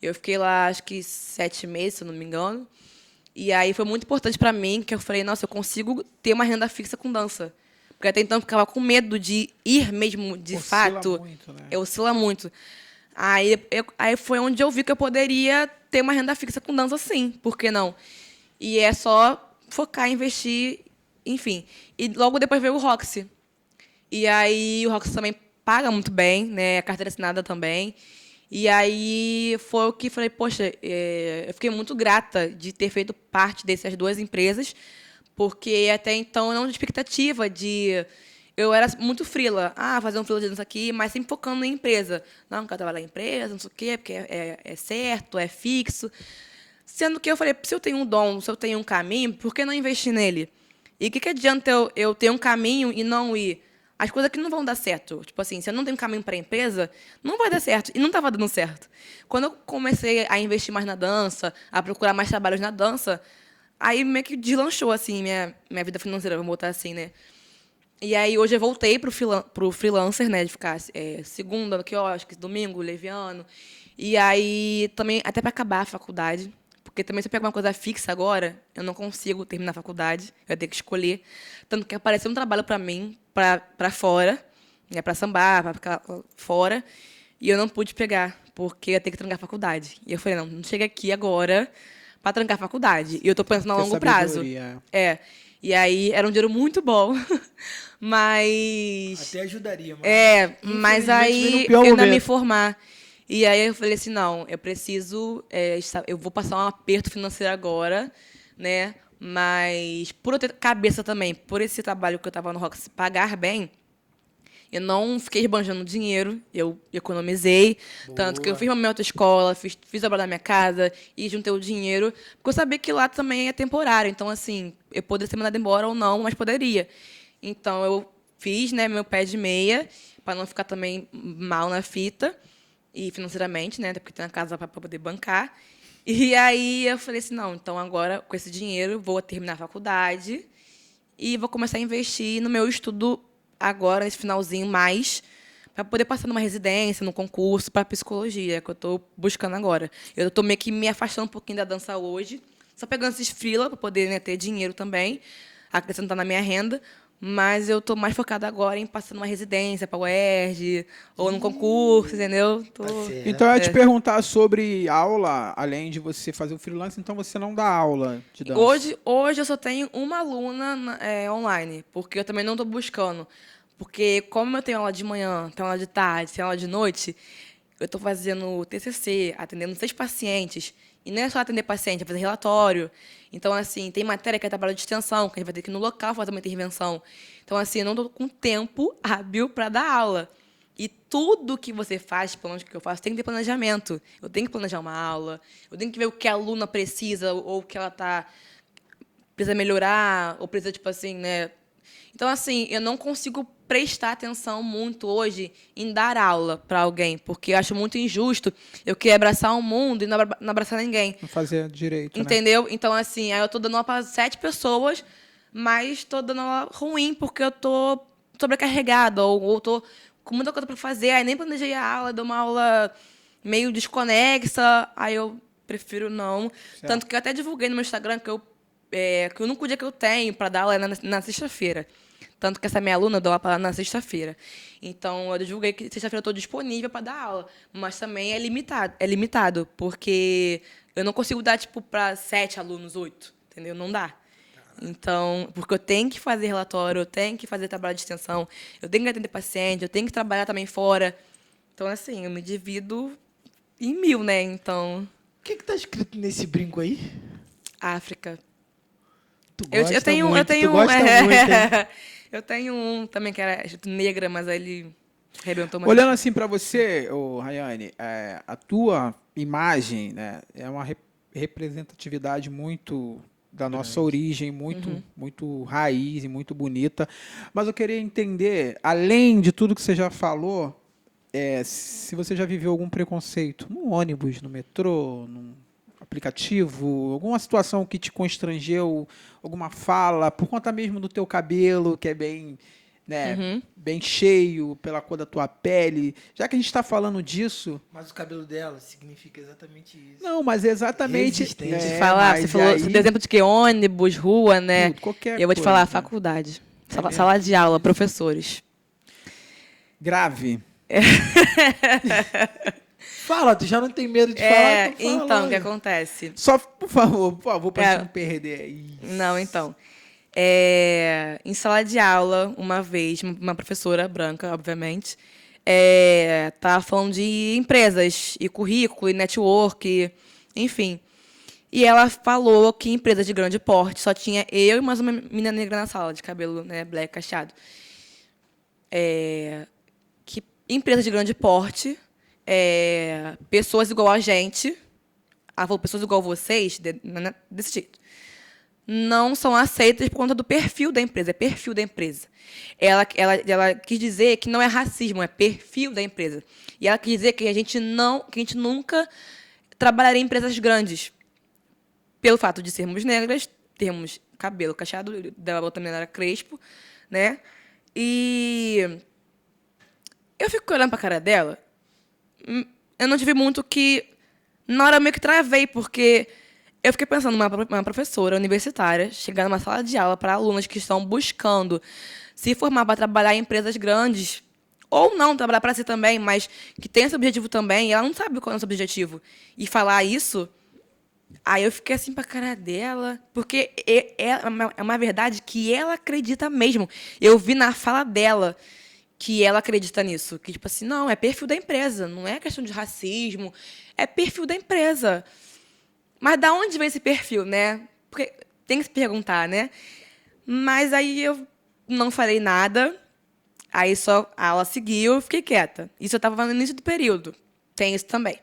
Eu fiquei lá, acho que 7 meses, se eu não me engano. E aí foi muito importante para mim, que eu falei, nossa, eu consigo ter uma renda fixa com dança. Porque até então eu ficava com medo de ir mesmo, de fato. Muito, né? Oscila muito. Aí foi onde eu vi que eu poderia ter uma renda fixa com dança, sim. Por que não? E é só focar, investir, enfim. E logo depois veio o Roxy. E aí o Roxy também paga muito bem, né? A carteira assinada também. E aí foi o que falei, poxa, eu fiquei muito grata de ter feito parte dessas duas empresas, porque até então eu não tinha expectativa de... Eu era muito freela. Fazer um freela de dança aqui, mas sempre focando em empresa. Não, quero trabalhar em empresa, não sei o quê, porque é certo, é fixo. Sendo que eu falei, se eu tenho um dom, se eu tenho um caminho, por que não investir nele? E o que adianta eu ter um caminho e não ir? As coisas que não vão dar certo. Tipo assim, se eu não tenho caminho para a empresa, não vai dar certo. E não estava dando certo. Quando eu comecei a investir mais na dança, a procurar mais trabalhos na dança, aí meio que deslanchou, assim, minha vida financeira, vamos botar assim, né? E aí hoje eu voltei pro freelancer, né? De ficar segunda, quiosque, domingo, leviano. E aí também, até para acabar a faculdade, porque também se eu pegar uma coisa fixa agora, eu não consigo terminar a faculdade, eu ia ter que escolher. Tanto que apareceu um trabalho para mim, para fora, né, para sambar, para ficar fora, e eu não pude pegar, porque eu ia ter que trancar a faculdade. E eu falei, não chega aqui agora para trancar a faculdade. E eu estou pensando a longo prazo. E aí era um dinheiro muito bom, mas... Até ajudaria, mas aí eu ainda me formar. E aí eu falei assim, não, eu preciso, eu vou passar um aperto financeiro agora, né? Mas por eu ter cabeça também, por esse trabalho que eu estava no Roxy pagar bem, eu não fiquei esbanjando dinheiro, eu economizei. Boa. Tanto que eu fiz uma minha autoescola, fiz a obra da minha casa e juntei o dinheiro, porque eu sabia que lá também é temporário. Então, assim, eu poderia ser mandada embora ou não, mas poderia. Então, eu fiz, né, meu pé de meia, para não ficar também mal na fita, e financeiramente, né, porque tem uma casa para poder bancar. E aí eu falei assim, não, então agora, com esse dinheiro, vou terminar a faculdade e vou começar a investir no meu estudo agora, nesse finalzinho, mais, para poder passar numa residência, num concurso para psicologia, que eu estou buscando agora. Eu estou meio que me afastando um pouquinho da dança hoje, só pegando esses freela para poder, né, ter dinheiro também, acrescentar na minha renda, mas eu estou mais focada agora em passar numa residência para a UERJ, ou num concurso, entendeu? Tá certo. Então, eu ia te perguntar sobre aula, além de você fazer o freelance, então você não dá aula de dança? Hoje eu só tenho uma aluna online, porque eu também não estou buscando. Porque como eu tenho aula de manhã, tenho aula de tarde, tenho aula de noite, eu estou fazendo TCC, atendendo 6 pacientes. E não é só atender paciente, é fazer relatório. Então, assim, tem matéria que é trabalho de extensão, que a gente vai ter que ir no local fazer uma intervenção. Então, assim, eu não estou com tempo hábil para dar aula. E tudo que você faz, pelo menos que eu faço, tem que ter planejamento. Eu tenho que planejar uma aula, eu tenho que ver o que a aluna precisa, ou o que ela precisa melhorar, ou precisa, tipo assim, né? Então, assim, eu não consigo prestar atenção muito hoje em dar aula para alguém, porque eu acho muito injusto eu querer abraçar o mundo e não abraçar ninguém. Não fazer direito, né? Entendeu? Então, assim, aí eu tô dando aula para 7 pessoas, mas tô dando aula ruim porque eu tô sobrecarregada ou tô com muita coisa para fazer, aí nem planejei a aula, dou uma aula meio desconexa, aí eu prefiro não. Certo. Tanto que eu até divulguei no meu Instagram que o único dia que eu tenho para dar aula é na sexta-feira. Tanto que essa minha aluna eu dou aula para ela na sexta-feira. Então, eu divulguei que sexta-feira eu estou disponível para dar aula. Mas também é limitado, porque eu não consigo dar, tipo, para 7 alunos, 8. Entendeu? Não dá. Então, porque eu tenho que fazer relatório, eu tenho que fazer trabalho de extensão, eu tenho que atender paciente, eu tenho que trabalhar também fora. Então, assim, eu me divido em 1000, né? Então, O que tá escrito nesse brinco aí? África. Tu Eu gosta tenho, muito, eu tenho, tu gosta muito, hein? eu tenho um também que era escrito negra, mas aí ele arrebentou mais. Olhando assim para você, Rayane, a tua imagem, né, é uma representatividade muito da nossa origem, muito raiz e muito bonita. Mas eu queria entender, além de tudo que você já falou, se você já viveu algum preconceito no ônibus, no metrô, num aplicativo, alguma situação que te constrangeu, alguma fala, por conta mesmo do teu cabelo, que é bem, né, bem cheio, pela cor da tua pele. Já que a gente está falando disso... Mas o cabelo dela significa exatamente isso. Não, mas é exatamente... Resistente. De falar, você falou, você deu exemplo de que ônibus, rua, né? Tudo, qualquer Eu vou te coisa. falar, faculdade. Sala de aula, professores. Grave. Fala, tu já não tem medo de falar, então fala Então, o logo. que acontece? Só, por favor, pra gente não perder. Não, então. Em sala de aula, uma vez, uma professora branca, obviamente, estava falando de empresas, e currículo, e network, enfim. E ela falou que empresas de grande porte só tinha eu e mais uma menina negra na sala, de cabelo, né, black, cacheado. Que empresas de grande porte, pessoas igual a gente, ela falou, pessoas igual vocês, desse jeito, não são aceitas por conta do perfil da empresa, é perfil da empresa. Ela quis dizer que não é racismo, é perfil da empresa. E ela quis dizer que a gente nunca trabalharia em empresas grandes, pelo fato de sermos negras, termos cabelo cacheado, da outra menina era crespo, né? E eu fico olhando pra cara dela, eu não tive muito que... Na hora eu meio que travei, porque eu fiquei pensando uma professora universitária chegar numa sala de aula para alunos que estão buscando se formar para trabalhar em empresas grandes, ou não, trabalhar para si também, mas que tem esse objetivo também, e ela não sabe qual é o nosso objetivo. E falar isso, aí eu fiquei assim pra cara dela, porque é uma verdade que ela acredita mesmo. Eu vi na fala dela que ela acredita nisso. Que, tipo assim, não, é perfil da empresa. Não é questão de racismo. É perfil da empresa. Mas da onde vem esse perfil, né? Porque tem que se perguntar, né? Mas aí eu não falei nada. Aí só a aula seguiu, eu fiquei quieta. Isso eu estava no início do período. Tem isso também.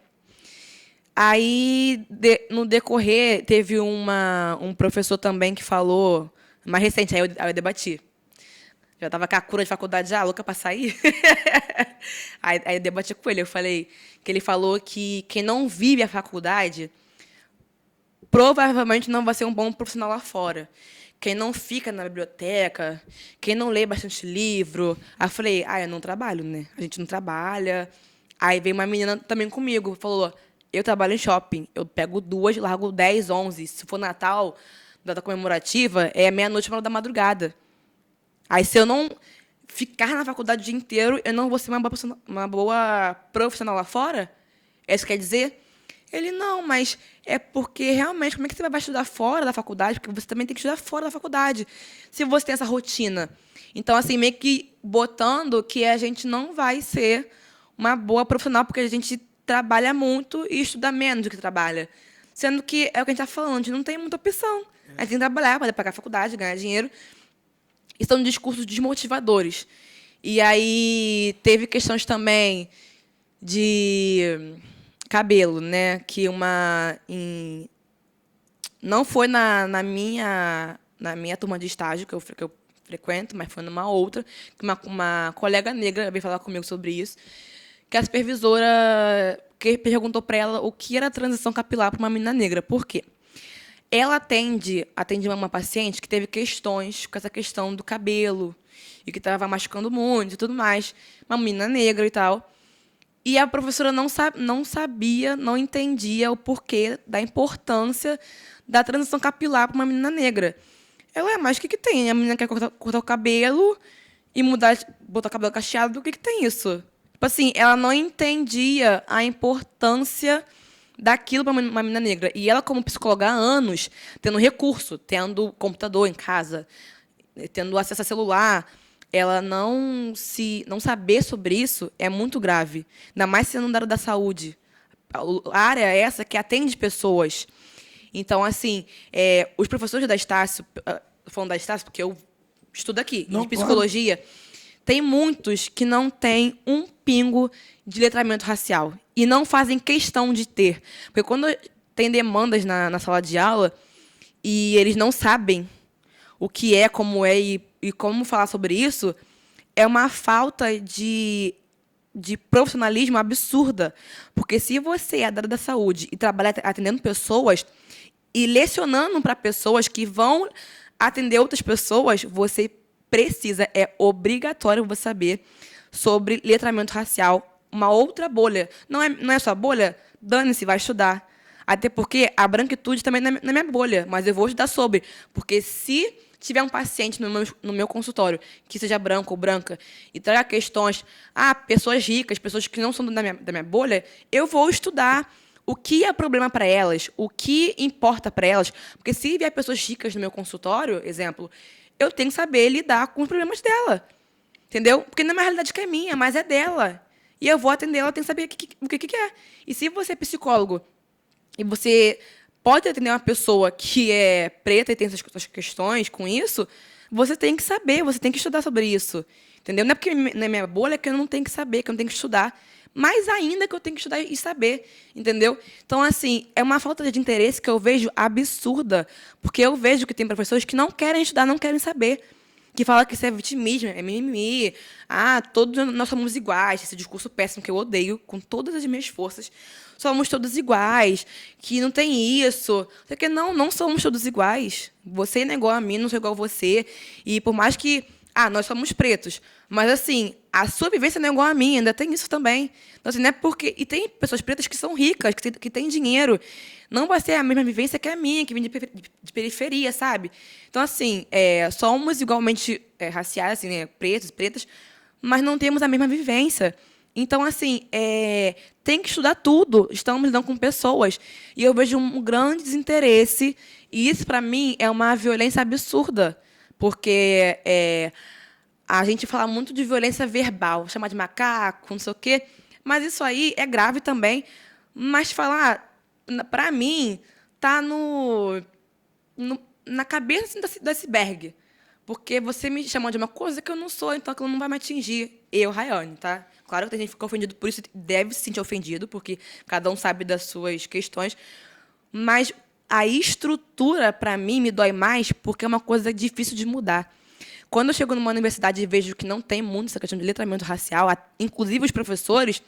Aí, no decorrer, teve um professor também que falou, mais recente, aí eu debati. Já tava com a cura de faculdade já, louca pra sair. Aí eu debati com ele. Eu falei que ele falou que quem não vive a faculdade provavelmente não vai ser um bom profissional lá fora. Quem não fica na biblioteca, quem não lê bastante livro. Aí eu falei, eu não trabalho, né? A gente não trabalha. Aí veio uma menina também comigo, falou, eu trabalho em shopping, eu pego 2, largo 10, 11. Se for Natal, data comemorativa, é meia-noite, 1 hora da madrugada. Aí, se eu não ficar na faculdade o dia inteiro, eu não vou ser uma boa profissional lá fora? É isso que quer dizer? Ele, não, mas é porque, realmente, como é que você vai estudar fora da faculdade? Porque você também tem que estudar fora da faculdade, se você tem essa rotina. Então, assim, meio que botando que a gente não vai ser uma boa profissional, porque a gente trabalha muito e estuda menos do que trabalha. Sendo que é o que a gente está falando, a gente não tem muita opção. A gente tem que trabalhar, poder pagar a faculdade, ganhar dinheiro. E são discursos desmotivadores. E aí teve questões também de cabelo, né? Que não foi na minha turma de estágio que eu frequento, mas foi numa outra, que uma colega negra veio falar comigo sobre isso, que a supervisora que perguntou para ela o que era transição capilar para uma menina negra. Por quê? Ela atende uma paciente que teve questões com essa questão do cabelo e que estava machucando muito e tudo mais, uma menina negra e tal. E a professora não sabia, não entendia o porquê da importância da transição capilar para uma menina negra. Ela, mas o que tem? A menina quer cortar o cabelo e botar o cabelo cacheado, o que tem isso? Tipo assim, ela não entendia a importância daquilo para uma menina negra. E ela, como psicóloga há anos, tendo recurso, tendo computador em casa, tendo acesso a celular, ela não saber sobre isso é muito grave. Ainda mais sendo da área da saúde. A área é essa que atende pessoas. Então, assim, os professores da Estácio, falando da Estácio, porque eu estudo aqui, de psicologia, tem muitos que não têm um pingo de letramento racial e não fazem questão de ter. Porque quando tem demandas na sala de aula e eles não sabem o que é, como é e como falar sobre isso, é uma falta de profissionalismo absurda. Porque se você é da área da saúde e trabalha atendendo pessoas e lecionando para pessoas que vão atender outras pessoas, você precisa, é obrigatório você saber sobre letramento racial, uma outra bolha. Não é só bolha? Dane-se, vai estudar. Até porque a branquitude também não é minha bolha, mas eu vou estudar sobre. Porque se tiver um paciente no meu consultório que seja branco ou branca e traga questões, pessoas ricas, pessoas que não são da minha bolha, eu vou estudar o que é problema para elas, o que importa para elas. Porque se vier pessoas ricas no meu consultório, exemplo, eu tenho que saber lidar com os problemas dela. Entendeu? Porque não é uma realidade que é minha, mas é dela. E eu vou atender ela, eu tenho que saber o que é. E se você é psicólogo e você pode atender uma pessoa que é preta e tem essas questões com isso, você tem que saber, você tem que estudar sobre isso. Entendeu? Não é porque na minha bolha que eu não tenho que saber, que eu não tenho que estudar. Mais ainda que eu tenho que estudar e saber. Entendeu? Então, assim, é uma falta de interesse que eu vejo absurda. Porque eu vejo que tem professores que não querem estudar, não querem saber. Que fala que isso é vitimismo, é mimimi. Todos nós somos iguais. Esse discurso péssimo que eu odeio com todas as minhas forças. Somos todos iguais, que não tem isso. Porque não somos todos iguais. Você não é igual a mim, não sou igual a você. E por mais que nós somos pretos, mas assim, a sua vivência não é igual a minha, ainda tem isso também. Então, assim, não é porque. E tem pessoas pretas que são ricas, que têm dinheiro. Não vai ser a mesma vivência que a minha, que vem de periferia, sabe? Então, assim, somos igualmente raciais, assim, né? Pretas, mas não temos a mesma vivência. Então, assim, tem que estudar tudo. Estamos lidando com pessoas. E eu vejo um grande desinteresse. E isso, para mim, é uma violência absurda. Porque a gente fala muito de violência verbal, chamar de macaco, não sei o quê. Mas isso aí é grave também. Mas falar, para mim, está na cabeça do iceberg. Porque você me chamou de uma coisa que eu não sou, então aquilo não vai me atingir. Eu, Rayane, tá? Claro que tem gente que fica ofendido por isso, deve se sentir ofendido, porque cada um sabe das suas questões. Mas a estrutura, para mim, me dói mais porque é uma coisa difícil de mudar. quando eu chego numa universidade e vejo que não tem muito essa questão de letramento racial, inclusive os professores,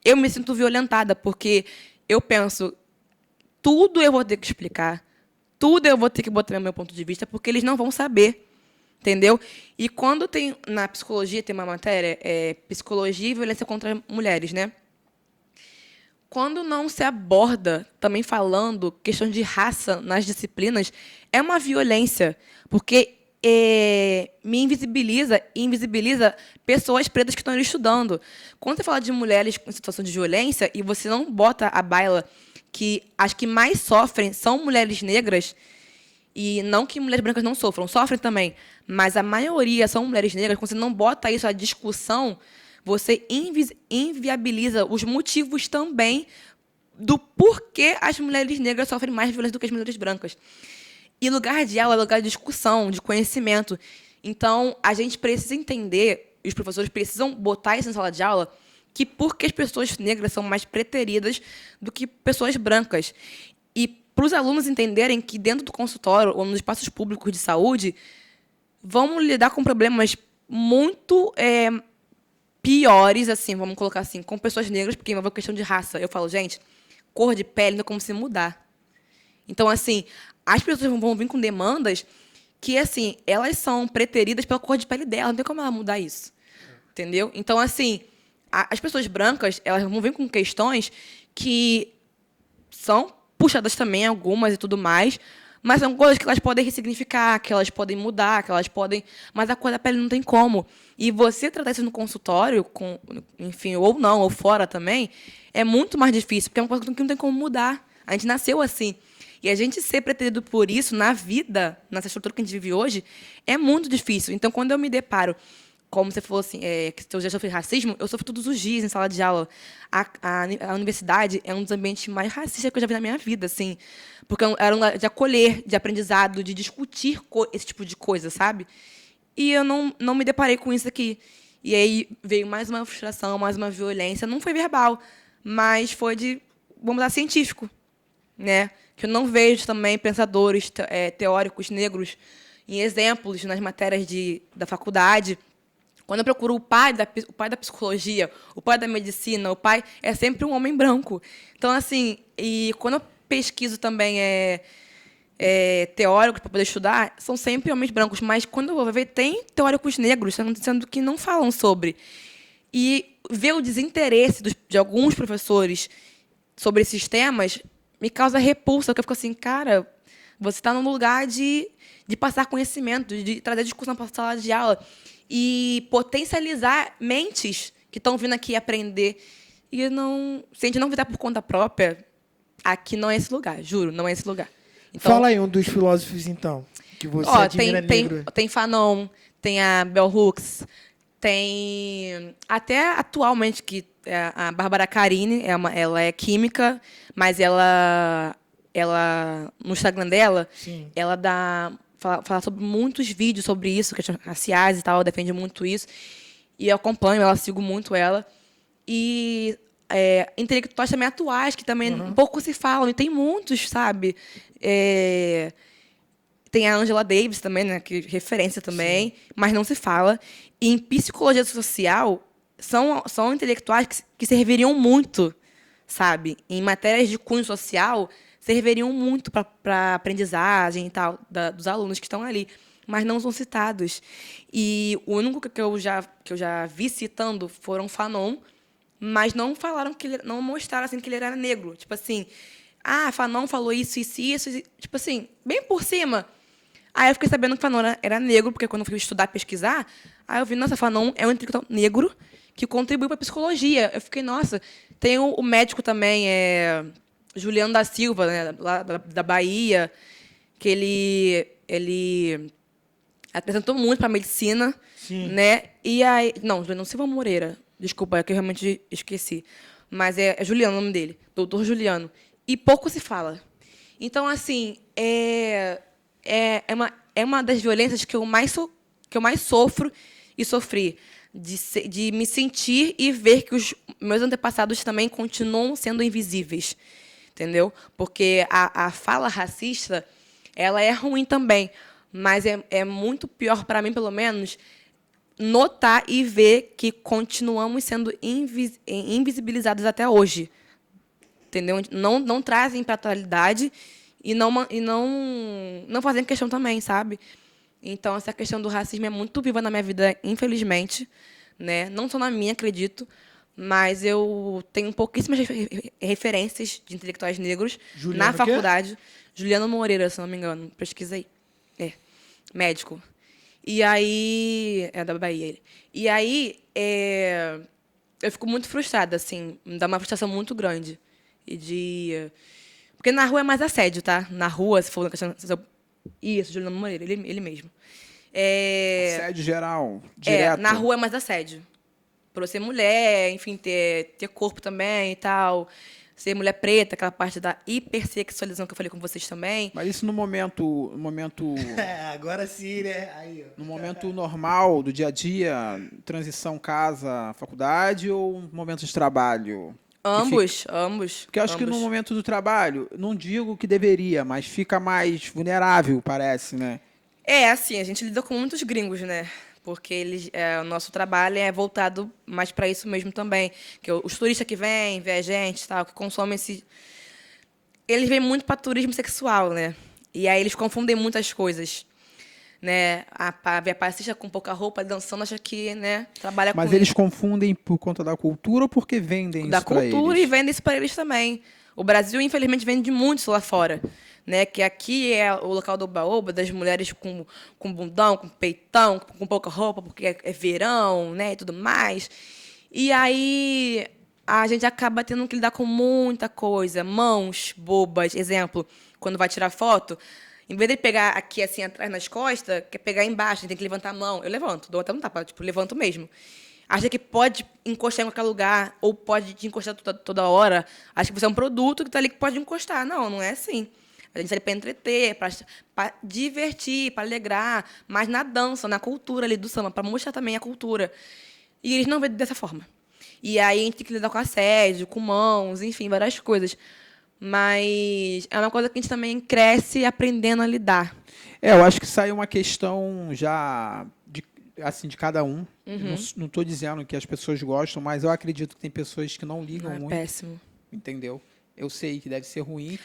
eu me sinto violentada, porque eu penso, tudo eu vou ter que explicar, tudo eu vou ter que botar no meu ponto de vista, porque eles não vão saber, entendeu? E quando tem, na psicologia, tem uma matéria, Psicologia e Violência contra Mulheres, né? Quando não se aborda, também falando, questão de raça nas disciplinas, é uma violência, porque me invisibiliza e invisibiliza pessoas pretas que estão ali estudando. Quando você fala de mulheres em situação de violência e você não bota à baila que as que mais sofrem são mulheres negras, e não que mulheres brancas não sofram, sofrem também, mas a maioria são mulheres negras, quando você não bota isso à discussão, você inviabiliza os motivos também do porquê as mulheres negras sofrem mais violência do que as mulheres brancas. E lugar de aula é lugar de discussão, de conhecimento. Então, a gente precisa entender, e os professores precisam botar isso na sala de aula, que porque as pessoas negras são mais preteridas do que pessoas brancas. E para os alunos entenderem que dentro do consultório ou nos espaços públicos de saúde, vamos lidar com problemas muito piores, assim, vamos colocar assim, com pessoas negras, porque envolve questão de raça. Eu falo, gente, cor de pele não é como se mudar. Então, assim, as pessoas vão vir com demandas que, assim, elas são preteridas pela cor de pele dela, não tem como ela mudar isso. Entendeu? Então, assim, as pessoas brancas, elas vão vir com questões que são puxadas também, algumas e tudo mais, mas são coisas que elas podem ressignificar, que elas podem mudar, que elas podem... Mas a cor da pele não tem como. E você tratar isso no consultório, enfim, ou não, ou fora também, é muito mais difícil, porque é uma coisa que não tem como mudar. A gente nasceu assim. E a gente ser preterido por isso na vida, nessa estrutura que a gente vive hoje, é muito difícil. Então, quando eu me deparo, como você falou assim, que eu já sofri racismo, eu sofro todos os dias em sala de aula. A universidade é um dos ambientes mais racistas que eu já vi na minha vida, assim, porque era um lugar de acolher, de aprendizado, de discutir esse tipo de coisa, sabe? E eu não me deparei com isso aqui. E aí veio mais uma frustração, mais uma violência. Não foi verbal, mas foi de, vamos lá, científico, né? Que eu não vejo também pensadores teóricos negros em exemplos nas matérias da faculdade. Quando eu procuro o pai da psicologia, o pai da medicina, o pai é sempre um homem branco. Então, assim, e quando eu pesquiso também teóricos para poder estudar, são sempre homens brancos. Mas, quando eu vou ver, tem teóricos negros, sendo que não falam sobre. E ver o desinteresse de alguns professores sobre esses temas me causa repulsa, porque eu fico assim, cara, você está num lugar de passar conhecimento, de trazer discussão para a sala de aula e potencializar mentes que estão vindo aqui aprender. E não, se a gente não fizer por conta própria, aqui não é esse lugar, juro, não é esse lugar. Então, fala aí um dos filósofos, então, que você admira negro. Tem Fanon, tem a Bell Hooks, tem até atualmente que a Bárbara Carini, ela é química, mas ela no Instagram dela, sim, ela fala sobre muitos vídeos sobre isso, questões raciais e tal, defende muito isso. E eu acompanho, sigo muito ela. E intelectuais também atuais, que também pouco se falam, e tem muitos, sabe? Tem a Angela Davis também, né, que é referência também, sim, mas não se fala. E em psicologia social, são intelectuais que serviriam muito, sabe? Em matérias de cunho social, serviriam muito para a aprendizagem e tal dos alunos que estão ali, mas não são citados. E o único que eu já vi citando foram Fanon, mas não falaram não mostraram assim que ele era negro, tipo assim, Fanon falou isso, tipo assim, bem por cima. Aí eu fiquei sabendo que Fanon era negro, porque quando eu fui estudar, pesquisar, aí eu vi, nossa, Fanon é um intelectual negro que contribuiu para a psicologia. Eu fiquei, nossa, tem o médico também, Juliano da Silva, né, lá da Bahia, que ele apresentou muito para a medicina, sim, né? E aí, não, Juliano Silva Moreira, desculpa, é que eu realmente esqueci, mas é Juliano o nome dele, doutor Juliano. E pouco se fala. Então, assim, é uma das violências que eu mais sofro e sofri, de me sentir e ver que os meus antepassados também continuam sendo invisíveis. Entendeu? Porque a fala racista, ela é ruim também, mas é muito pior para mim, pelo menos, notar e ver que continuamos sendo invisibilizados até hoje. Entendeu? Não trazem para a atualidade e não fazem questão também, sabe? Então, essa questão do racismo é muito viva na minha vida, infelizmente, né? Não só na minha, acredito, mas eu tenho pouquíssimas referências de intelectuais negros Juliano na o quê? faculdade. Juliano Moreira, se não me engano. Pesquisa aí. Médico. E aí... É da Bahia, ele. E aí, eu fico muito frustrada, assim. Me dá uma frustração muito grande. Porque na rua é mais assédio, tá? Na rua, se for na questão... Isso, Juliano Moreira, ele mesmo. Assédio geral, direto. Na rua é mais assédio. Por eu ser mulher, enfim, ter corpo também e tal. Ser mulher preta, aquela parte da hipersexualização que eu falei com vocês também. Mas isso no momento Agora sim, né? Aí, ó. no momento normal do dia a dia, transição casa, faculdade ou momento de trabalho? Ambos. Porque eu acho que no momento do trabalho, não digo que deveria, mas fica mais vulnerável, parece, né? Assim, a gente lida com muitos gringos, né? Porque o nosso trabalho é voltado mais para isso mesmo também. Que os turistas que vêm, vê a gente, tal, que consomem esse... Eles vêm muito para turismo sexual, né? E aí eles confundem muitas coisas. Né? Ver a passista com pouca roupa, dançando, acha que, né, trabalha com Mas eles confundem por conta da cultura ou porque vendem da isso pra cultura eles? e vendem isso para eles também. O Brasil, infelizmente, vende muito isso lá fora. Né? Que aqui é o local do oba-oba, das mulheres com bundão, com peitão, com pouca roupa, porque é verão, né, e tudo mais. E aí a gente acaba tendo que lidar com muita coisa. Mãos bobas, exemplo, quando vai tirar foto, em vez de pegar aqui, assim, atrás nas costas, quer pegar embaixo, tem que levantar a mão. Eu levanto, dou até um tapa, tipo, levanto mesmo. Acha que pode encostar em qualquer lugar, ou pode te encostar toda hora. Acha que você é um produto que está ali que pode encostar. Não é assim. A gente está ali para entreter, para divertir, para alegrar, mas na dança, na cultura ali do samba, para mostrar também a cultura. E eles não veem dessa forma. E aí a gente tem que lidar com assédio, com mãos, enfim, várias coisas. Mas é uma coisa que a gente também cresce aprendendo a lidar. Eu acho que isso aí é uma questão já de cada um. Não estou dizendo que as pessoas gostam, mas eu acredito que tem pessoas que não ligam É muito. péssimo. Entendeu? Eu sei que deve ser ruim,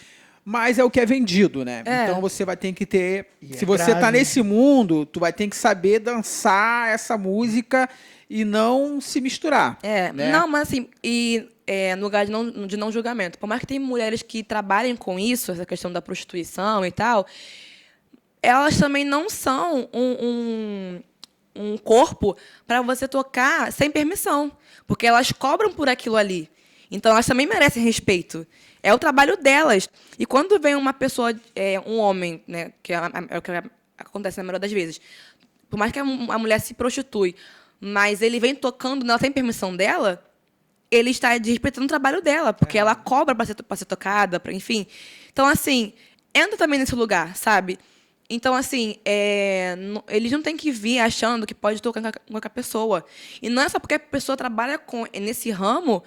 mas é o que é vendido, né? Então você vai ter que ter... E se é você grave, tá né? nesse mundo, tu vai ter que saber dançar essa música e não se misturar. Né? Não, mas assim, no lugar de não julgamento, por mais que tem mulheres que trabalhem com isso, essa questão da prostituição e tal, elas também não são um corpo para você tocar sem permissão, porque elas cobram por aquilo ali. Então, elas também merecem respeito. É o trabalho delas. E quando vem uma pessoa, um homem, né, que é o que acontece na maioria das vezes, por mais que a mulher se prostitui, mas ele vem tocando nela sem permissão dela, ele está desrespeitando o trabalho dela, porque ela cobra para ser tocada, enfim. Então, assim, entra também nesse lugar, sabe? Então, assim, eles não têm que vir achando que pode tocar com qualquer pessoa. E não é só porque a pessoa trabalha nesse ramo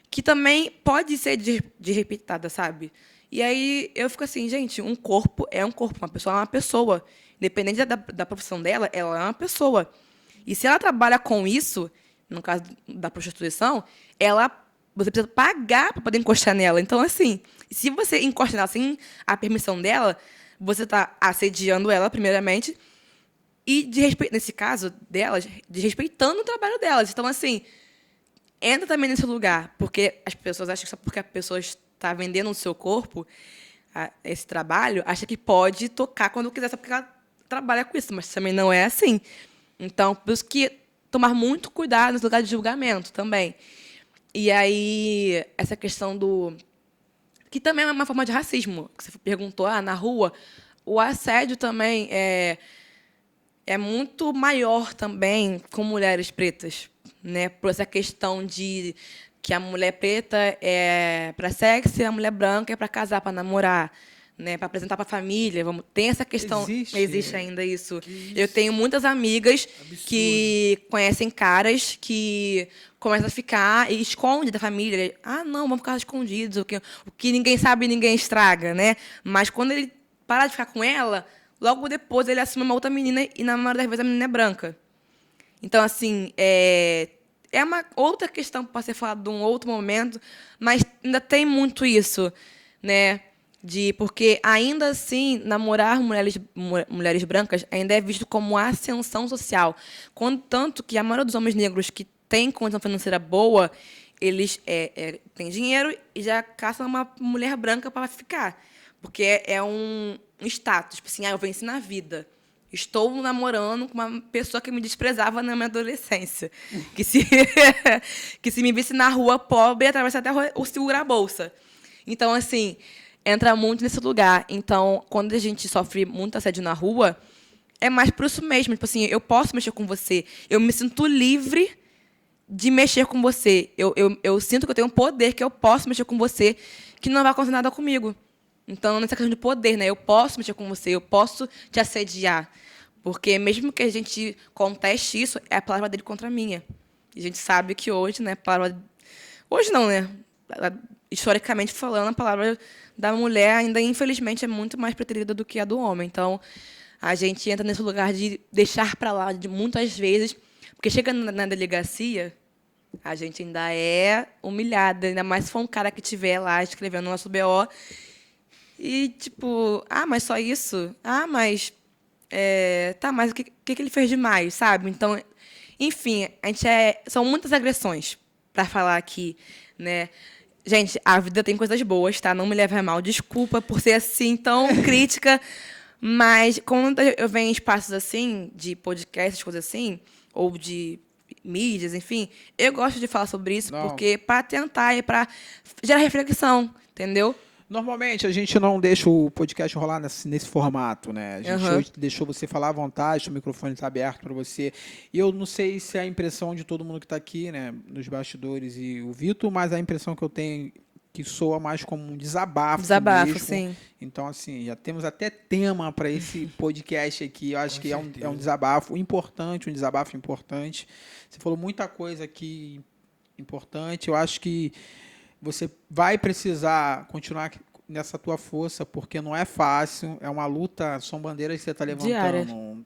que também pode ser desrespeitada, sabe? E aí eu fico assim, gente, um corpo é um corpo, uma pessoa é uma pessoa. Independente da profissão dela, ela é uma pessoa. E se ela trabalha com isso, no caso da prostituição, você precisa pagar para poder encostar nela. Então, assim, se você encosta nela sem a permissão dela, você está assediando ela, primeiramente, e, nesse caso delas, desrespeitando o trabalho delas. Então, assim, entra também nesse lugar, porque as pessoas acham que só porque a pessoa está vendendo o seu corpo, esse trabalho, acha que pode tocar quando quiser, só porque ela trabalha com isso, mas também não é assim. Então, por isso que tomar muito cuidado nos lugares de julgamento também. E aí, essa questão que também é uma forma de racismo, que você perguntou, na rua, o assédio também é muito maior também com mulheres pretas, né? Por essa questão de que a mulher preta é para sexo e a mulher branca é para casar, para namorar, né? Para apresentar para a família. Tem essa questão. Existe ainda isso. Eu tenho muitas amigas que conhecem caras que começam a ficar e esconde da família. Não, vamos ficar escondidos. O que ninguém sabe, ninguém estraga, né? Mas quando ele parar de ficar com ela, logo depois ele assume uma outra menina e, na maioria das vezes, a menina é branca. Então, assim, é uma outra questão que pode ser falada de um outro momento, mas ainda tem muito isso, né? Porque, ainda assim, namorar mulheres brancas ainda é visto como ascensão social. Tanto que a maioria dos homens negros que têm condição financeira boa, eles têm dinheiro e já caçam uma mulher branca para ficar. Porque é um status. Tipo assim, eu venci na vida. Estou namorando com uma pessoa que me desprezava na minha adolescência. Que se me visse na rua pobre, atravessar até a rua, ou segurar a bolsa. Então, assim, entra muito nesse lugar. Então, quando a gente sofre muito assédio na rua, é mais por isso mesmo. Tipo assim, eu posso mexer com você. Eu me sinto livre de mexer com você. Eu sinto que eu tenho um poder, que eu posso mexer com você, que não vai acontecer nada comigo. Então, nessa questão de poder, né? Eu posso mexer com você, eu posso te assediar. Porque, mesmo que a gente conteste isso, é a palavra dele contra a minha. E a gente sabe que hoje, né? Hoje não, né? Historicamente falando, a palavra da mulher ainda, infelizmente, é muito mais preterida do que a do homem. Então, a gente entra nesse lugar de deixar para lá muitas vezes, porque chega na delegacia, a gente ainda é humilhada, ainda mais se for um cara que estiver lá escrevendo o nosso BO. E, tipo, mas só isso? Mas... mas o que ele fez demais, sabe? Então, enfim, são muitas agressões para falar aqui, né? Gente, a vida tem coisas boas, tá? Não me leve a mal. Desculpa por ser assim, tão crítica. Mas quando eu venho em espaços assim, de podcast, coisas assim, ou de mídias, enfim, eu gosto de falar sobre isso, porque para tentar e para gerar reflexão, entendeu? Normalmente, a gente não deixa o podcast rolar nesse formato, né? A gente hoje deixou você falar à vontade, o microfone está aberto para você. E eu não sei se é a impressão de todo mundo que está aqui, né, nos bastidores e o Vitor, mas a impressão que eu tenho que soa mais como um desabafo. Desabafo, mesmo. Sim. Então, assim, já temos até tema para esse podcast aqui. Eu acho que é um desabafo importante, um desabafo importante. Você falou muita coisa aqui importante. Eu acho que você vai precisar continuar nessa tua força, porque não é fácil, é uma luta, são bandeiras que você está levantando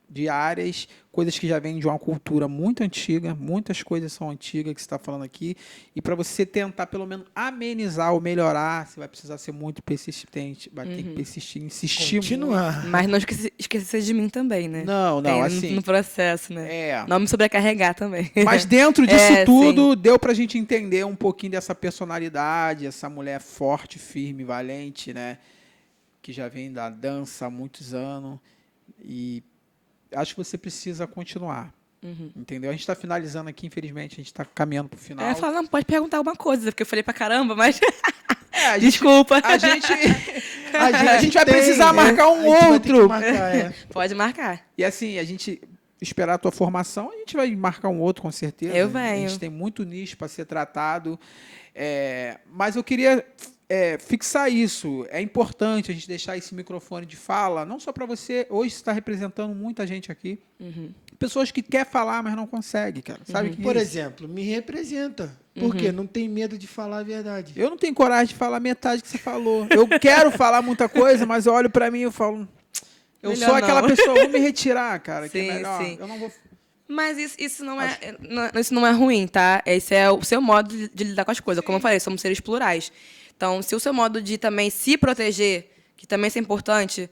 diárias, coisas que já vêm de uma cultura muito antiga, muitas coisas são antigas que você está falando aqui, e para você tentar pelo menos amenizar ou melhorar, você vai precisar ser muito persistente, vai ter que persistir, insistir continuar. muito. Mas não esquecer de mim também, né? Não, assim... No processo, né? Não me sobrecarregar também. Mas dentro disso tudo, deu pra gente entender um pouquinho dessa personalidade, essa mulher forte, firme, valente, né? Que já vem da dança há muitos anos, e acho que você precisa continuar. Entendeu? A gente está finalizando aqui, infelizmente, a gente está caminhando para o final. Eu falo, não, pode perguntar alguma coisa, porque eu falei pra caramba, mas... Desculpa. A gente vai precisar marcar um outro. Pode marcar. E assim, a gente esperar a tua formação, a gente vai marcar um outro, com certeza. Eu venho. A gente tem muito nicho para ser tratado. Mas eu queria... fixar isso. É importante a gente deixar esse microfone de fala, não só para você, hoje você está representando muita gente aqui, pessoas que querem falar, mas não conseguem, cara. Sabe que Por exemplo, me representa. Por quê? Não tem medo de falar a verdade. Eu não tenho coragem de falar metade que você falou. Eu quero falar muita coisa, mas eu olho para mim e eu falo, eu melhor sou aquela não. pessoa, vou me retirar, cara, que é Sim, melhor. sim. Eu não vou... Mas isso não é ruim, tá? Esse é o seu modo de lidar com as coisas. Como eu falei, somos seres plurais. Então, se o seu modo de também se proteger, que também isso é importante,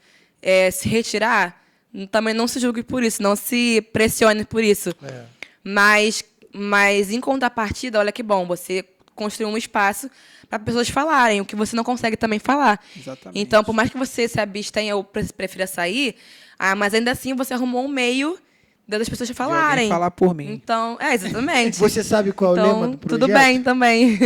se retirar, também não se julgue por isso, não se pressione por isso. Mas, em contrapartida, olha que bom, você construiu um espaço para pessoas falarem o que você não consegue também falar. Exatamente. Então, por mais que você se abstenha ou prefira sair, mas ainda assim você arrumou um meio das pessoas falarem. Falar por mim. Então, exatamente. Você sabe qual é o lema do projeto? Tudo bem também.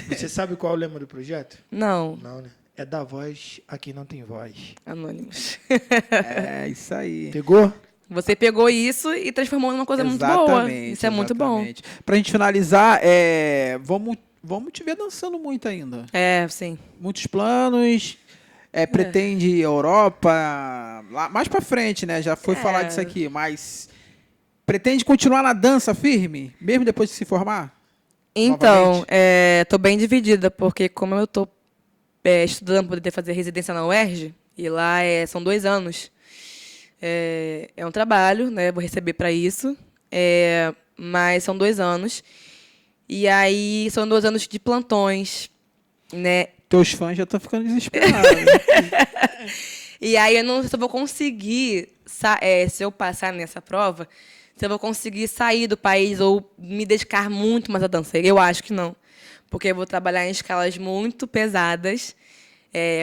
Você sabe qual é o lema do projeto? Não. Não, né? É dar voz a quem não tem voz. Anônimos. É, isso aí. Pegou? Você pegou isso e transformou numa coisa muito boa. Isso é muito bom. Pra gente finalizar, vamos te ver dançando muito ainda. Sim. Muitos planos. Pretende Europa, lá, mais pra frente, né? Já foi falar disso aqui, mas pretende continuar na dança firme, mesmo depois de se formar? Então, tô bem dividida, porque como eu tô estudando para poder fazer residência na UERJ, e lá são 2 anos, É um trabalho, né? Vou receber para isso. Mas são 2 anos. E aí são 2 anos de plantões, né? Teus fãs já estão ficando desesperados. E aí eu não sei se eu vou conseguir, se eu passar nessa prova, se eu vou conseguir sair do país ou me dedicar muito mais à dança. Eu acho que não. Porque eu vou trabalhar em escalas muito pesadas.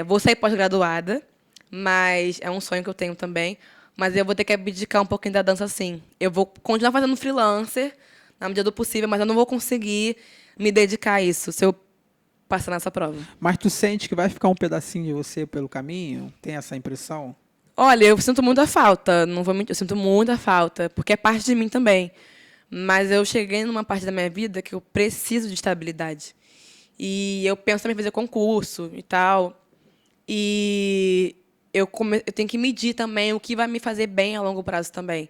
Vou sair pós-graduada, mas é um sonho que eu tenho também. Mas eu vou ter que abdicar um pouquinho da dança, sim. Eu vou continuar fazendo freelancer, na medida do possível, mas eu não vou conseguir me dedicar a isso se eu passar nessa prova. Mas tu sente que vai ficar um pedacinho de você pelo caminho? Tem essa impressão? Olha, eu sinto muita falta, não vou mentir, eu sinto muita falta, porque é parte de mim também. Mas eu cheguei numa parte da minha vida que eu preciso de estabilidade. E eu penso também em fazer concurso e tal. E eu tenho que medir também o que vai me fazer bem a longo prazo também.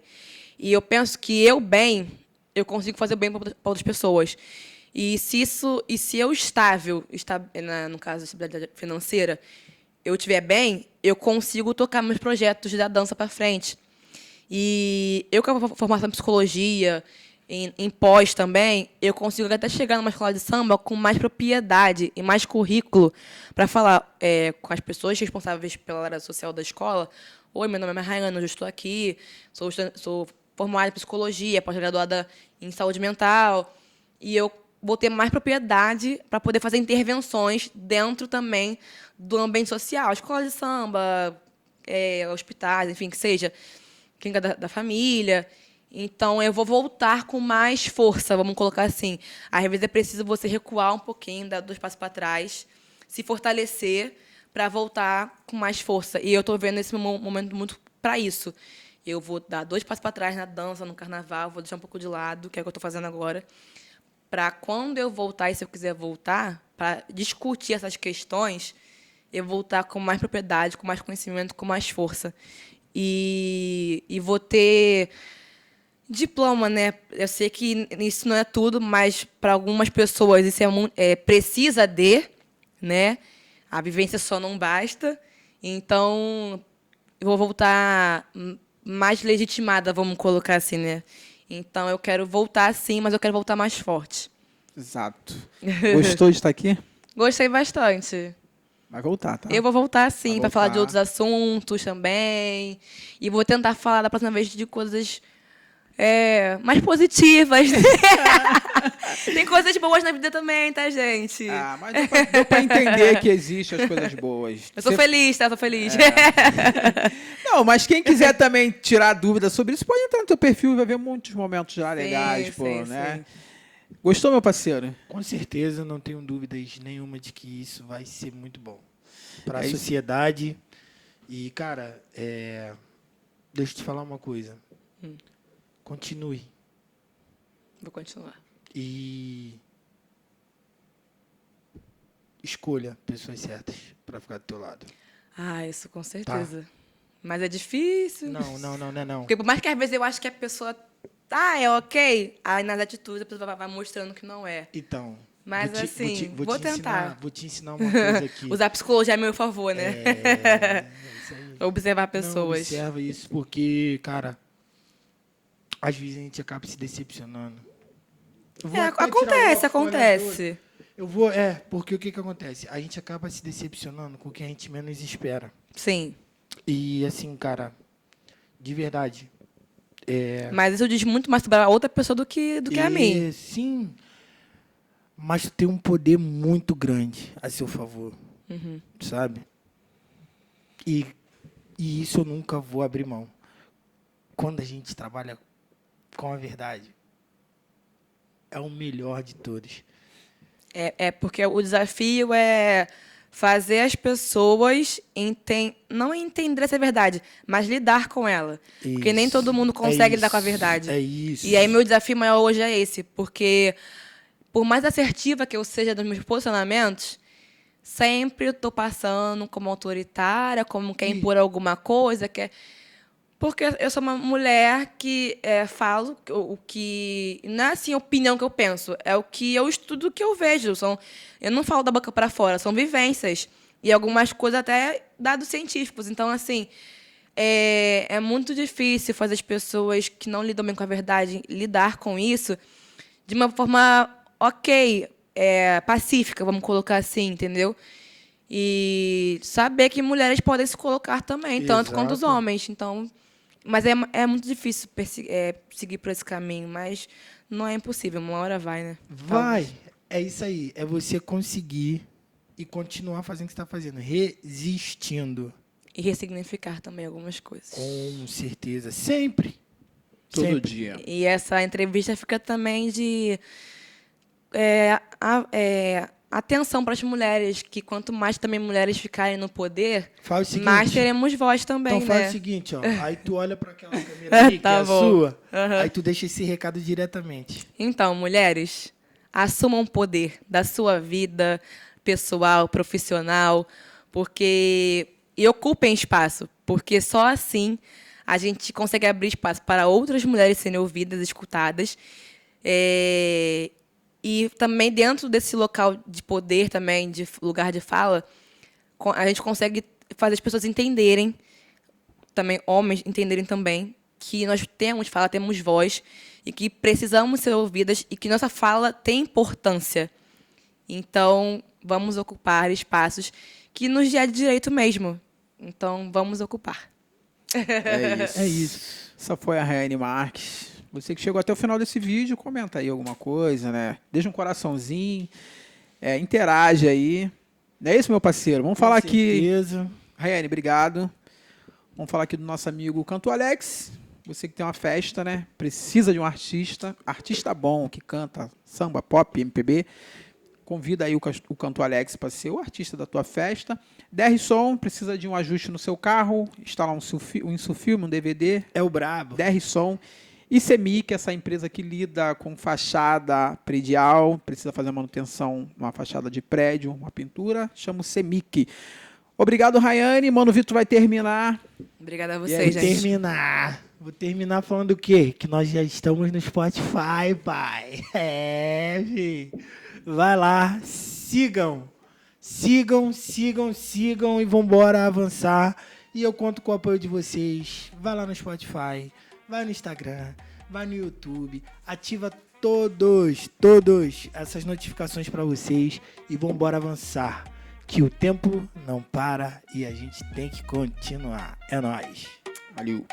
E eu penso que eu consigo fazer bem para outras pessoas. E se eu no caso da estabilidade financeira, eu estiver bem, eu consigo tocar meus projetos da dança para frente. E eu, com a formação em psicologia, em pós também, eu consigo até chegar numa escola de samba com mais propriedade e mais currículo para falar com as pessoas responsáveis pela área social da escola. Oi, meu nome é Rayana, eu estou aqui, sou formada em psicologia, pós-graduada em saúde mental, e eu vou ter mais propriedade para poder fazer intervenções dentro também do ambiente social, escola de samba, hospitais, enfim, que seja, clínica da família. Então, eu vou voltar com mais força, vamos colocar assim. Às vezes é preciso você recuar um pouquinho, dar 2 passos para trás, se fortalecer para voltar com mais força. E eu estou vendo esse momento muito para isso. Eu vou dar 2 passos para trás na dança, no carnaval, vou deixar um pouco de lado, que é o que eu estou fazendo agora, para quando eu voltar, e se eu quiser voltar, para discutir essas questões, eu voltar com mais propriedade, com mais conhecimento, com mais força. E vou ter diploma, né? Eu sei que isso não é tudo, mas para algumas pessoas isso precisa de, né? A vivência só não basta. Então, eu vou voltar mais legitimada, vamos colocar assim, né? Então, eu quero voltar sim, mas eu quero voltar mais forte. Exato. Gostou de estar aqui? Gostei bastante. Vai voltar, tá? Eu vou voltar sim, para falar de voltar. outros assuntos também. E vou tentar falar da próxima vez de coisas mais positivas. Tem coisas boas na vida também, tá, gente? Mas deu pra entender que existem as coisas boas. Eu sou feliz, tá? Eu sou feliz. Não, mas quem quiser também tirar dúvidas sobre isso, pode entrar no teu perfil e vai ver muitos momentos lá legais, né? Sim. Gostou, meu parceiro? Com certeza, não tenho dúvidas nenhuma de que isso vai ser muito bom para a isso. sociedade. E, cara, deixa eu te falar uma coisa. Continue. Vou continuar. E escolha pessoas certas para ficar do teu lado. Isso com certeza. Mas é difícil. Não. Porque por mais que às vezes eu acho que a pessoa é ok, aí nas atitudes a pessoa vai mostrando que não é. Então, Mas vou tentar. Vou te ensinar uma coisa aqui. Usar a psicologia a meu favor, né? Isso aí. Observar Não, pessoas. observa isso porque, cara, às vezes a gente acaba se decepcionando. Eu vou até tirar Acontece. Eu vou, porque o que acontece? A gente acaba se decepcionando com o que a gente menos espera. Sim. E assim, cara, de verdade. Mas isso diz muito mais sobre a outra pessoa do que a mim. Sim, mas tu tem um poder muito grande a seu favor, sabe? E isso eu nunca vou abrir mão. Quando a gente trabalha com a verdade, é o melhor de todos. Porque o desafio é fazer as pessoas não entender essa verdade, mas lidar com ela. Isso. Porque nem todo mundo consegue lidar com a verdade. É isso. E aí meu desafio maior hoje é esse, porque por mais assertiva que eu seja nos meus posicionamentos, sempre eu estou passando como autoritária, como quer impor alguma coisa, porque eu sou uma mulher que falo o que... Não é assim a opinião que eu penso, é o que eu estudo, o que eu vejo. Eu não falo da boca para fora, são vivências. E algumas coisas até dados científicos. Então, assim, é muito difícil fazer as pessoas que não lidam bem com a verdade lidar com isso de uma forma pacífica, vamos colocar assim, entendeu? E saber que mulheres podem se colocar também, tanto quanto os Exato. homens. Então, mas é muito difícil seguir por esse caminho, mas não é impossível, uma hora vai, né? Vai. É isso aí. É você conseguir e continuar fazendo o que você está fazendo. Resistindo. E ressignificar também algumas coisas. Com certeza. Sempre. Todo Sempre. dia. E essa entrevista fica também de atenção para as mulheres, que quanto mais também mulheres ficarem no poder, Faz o seguinte. mais teremos voz também, Então faz né? o seguinte, ó. Aí tu olha para aquela câmera ali, que Tá é a bom. sua. Aham. Aí tu deixa esse recado diretamente. Então, mulheres, assumam o poder da sua vida pessoal, profissional, e ocupem espaço, porque só assim a gente consegue abrir espaço para outras mulheres serem ouvidas, escutadas, e também dentro desse local de poder também, de lugar de fala, a gente consegue fazer as pessoas entenderem, também homens entenderem também, que nós temos fala, temos voz, e que precisamos ser ouvidas, e que nossa fala tem importância. Então, vamos ocupar espaços que nos é de direito mesmo. Então, vamos ocupar. É isso. É isso. Essa foi a Raiane Marques. Você que chegou até o final desse vídeo, comenta aí alguma coisa, né? Deixa um coraçãozinho, interage aí. Não é isso, meu parceiro? Vamos falar Com aqui. certeza. Raiane, obrigado. Vamos falar aqui do nosso amigo Canto Alex. Você que tem uma festa, né? Precisa de um artista bom que canta samba, pop, MPB. Convida aí o Canto Alex para ser o artista da tua festa. DR Som, precisa de um ajuste no seu carro, instalar um insufilme, um DVD. É o brabo. DR Som. E CEMIC, essa empresa que lida com fachada predial, precisa fazer manutenção, uma fachada de prédio, uma pintura, chama o CEMIC. Obrigado, Raiane. Mano Vitor vai terminar. Obrigada a Vou vocês, gente. Vou terminar falando o quê? Que nós já estamos no Spotify, pai. Vi. Vai lá, sigam. Sigam e vambora avançar. E eu conto com o apoio de vocês. Vai lá no Spotify, vai no Instagram, vai no YouTube. Ativa todas essas notificações para vocês e vambora avançar. Que o tempo não para e a gente tem que continuar. É nóis. Valeu.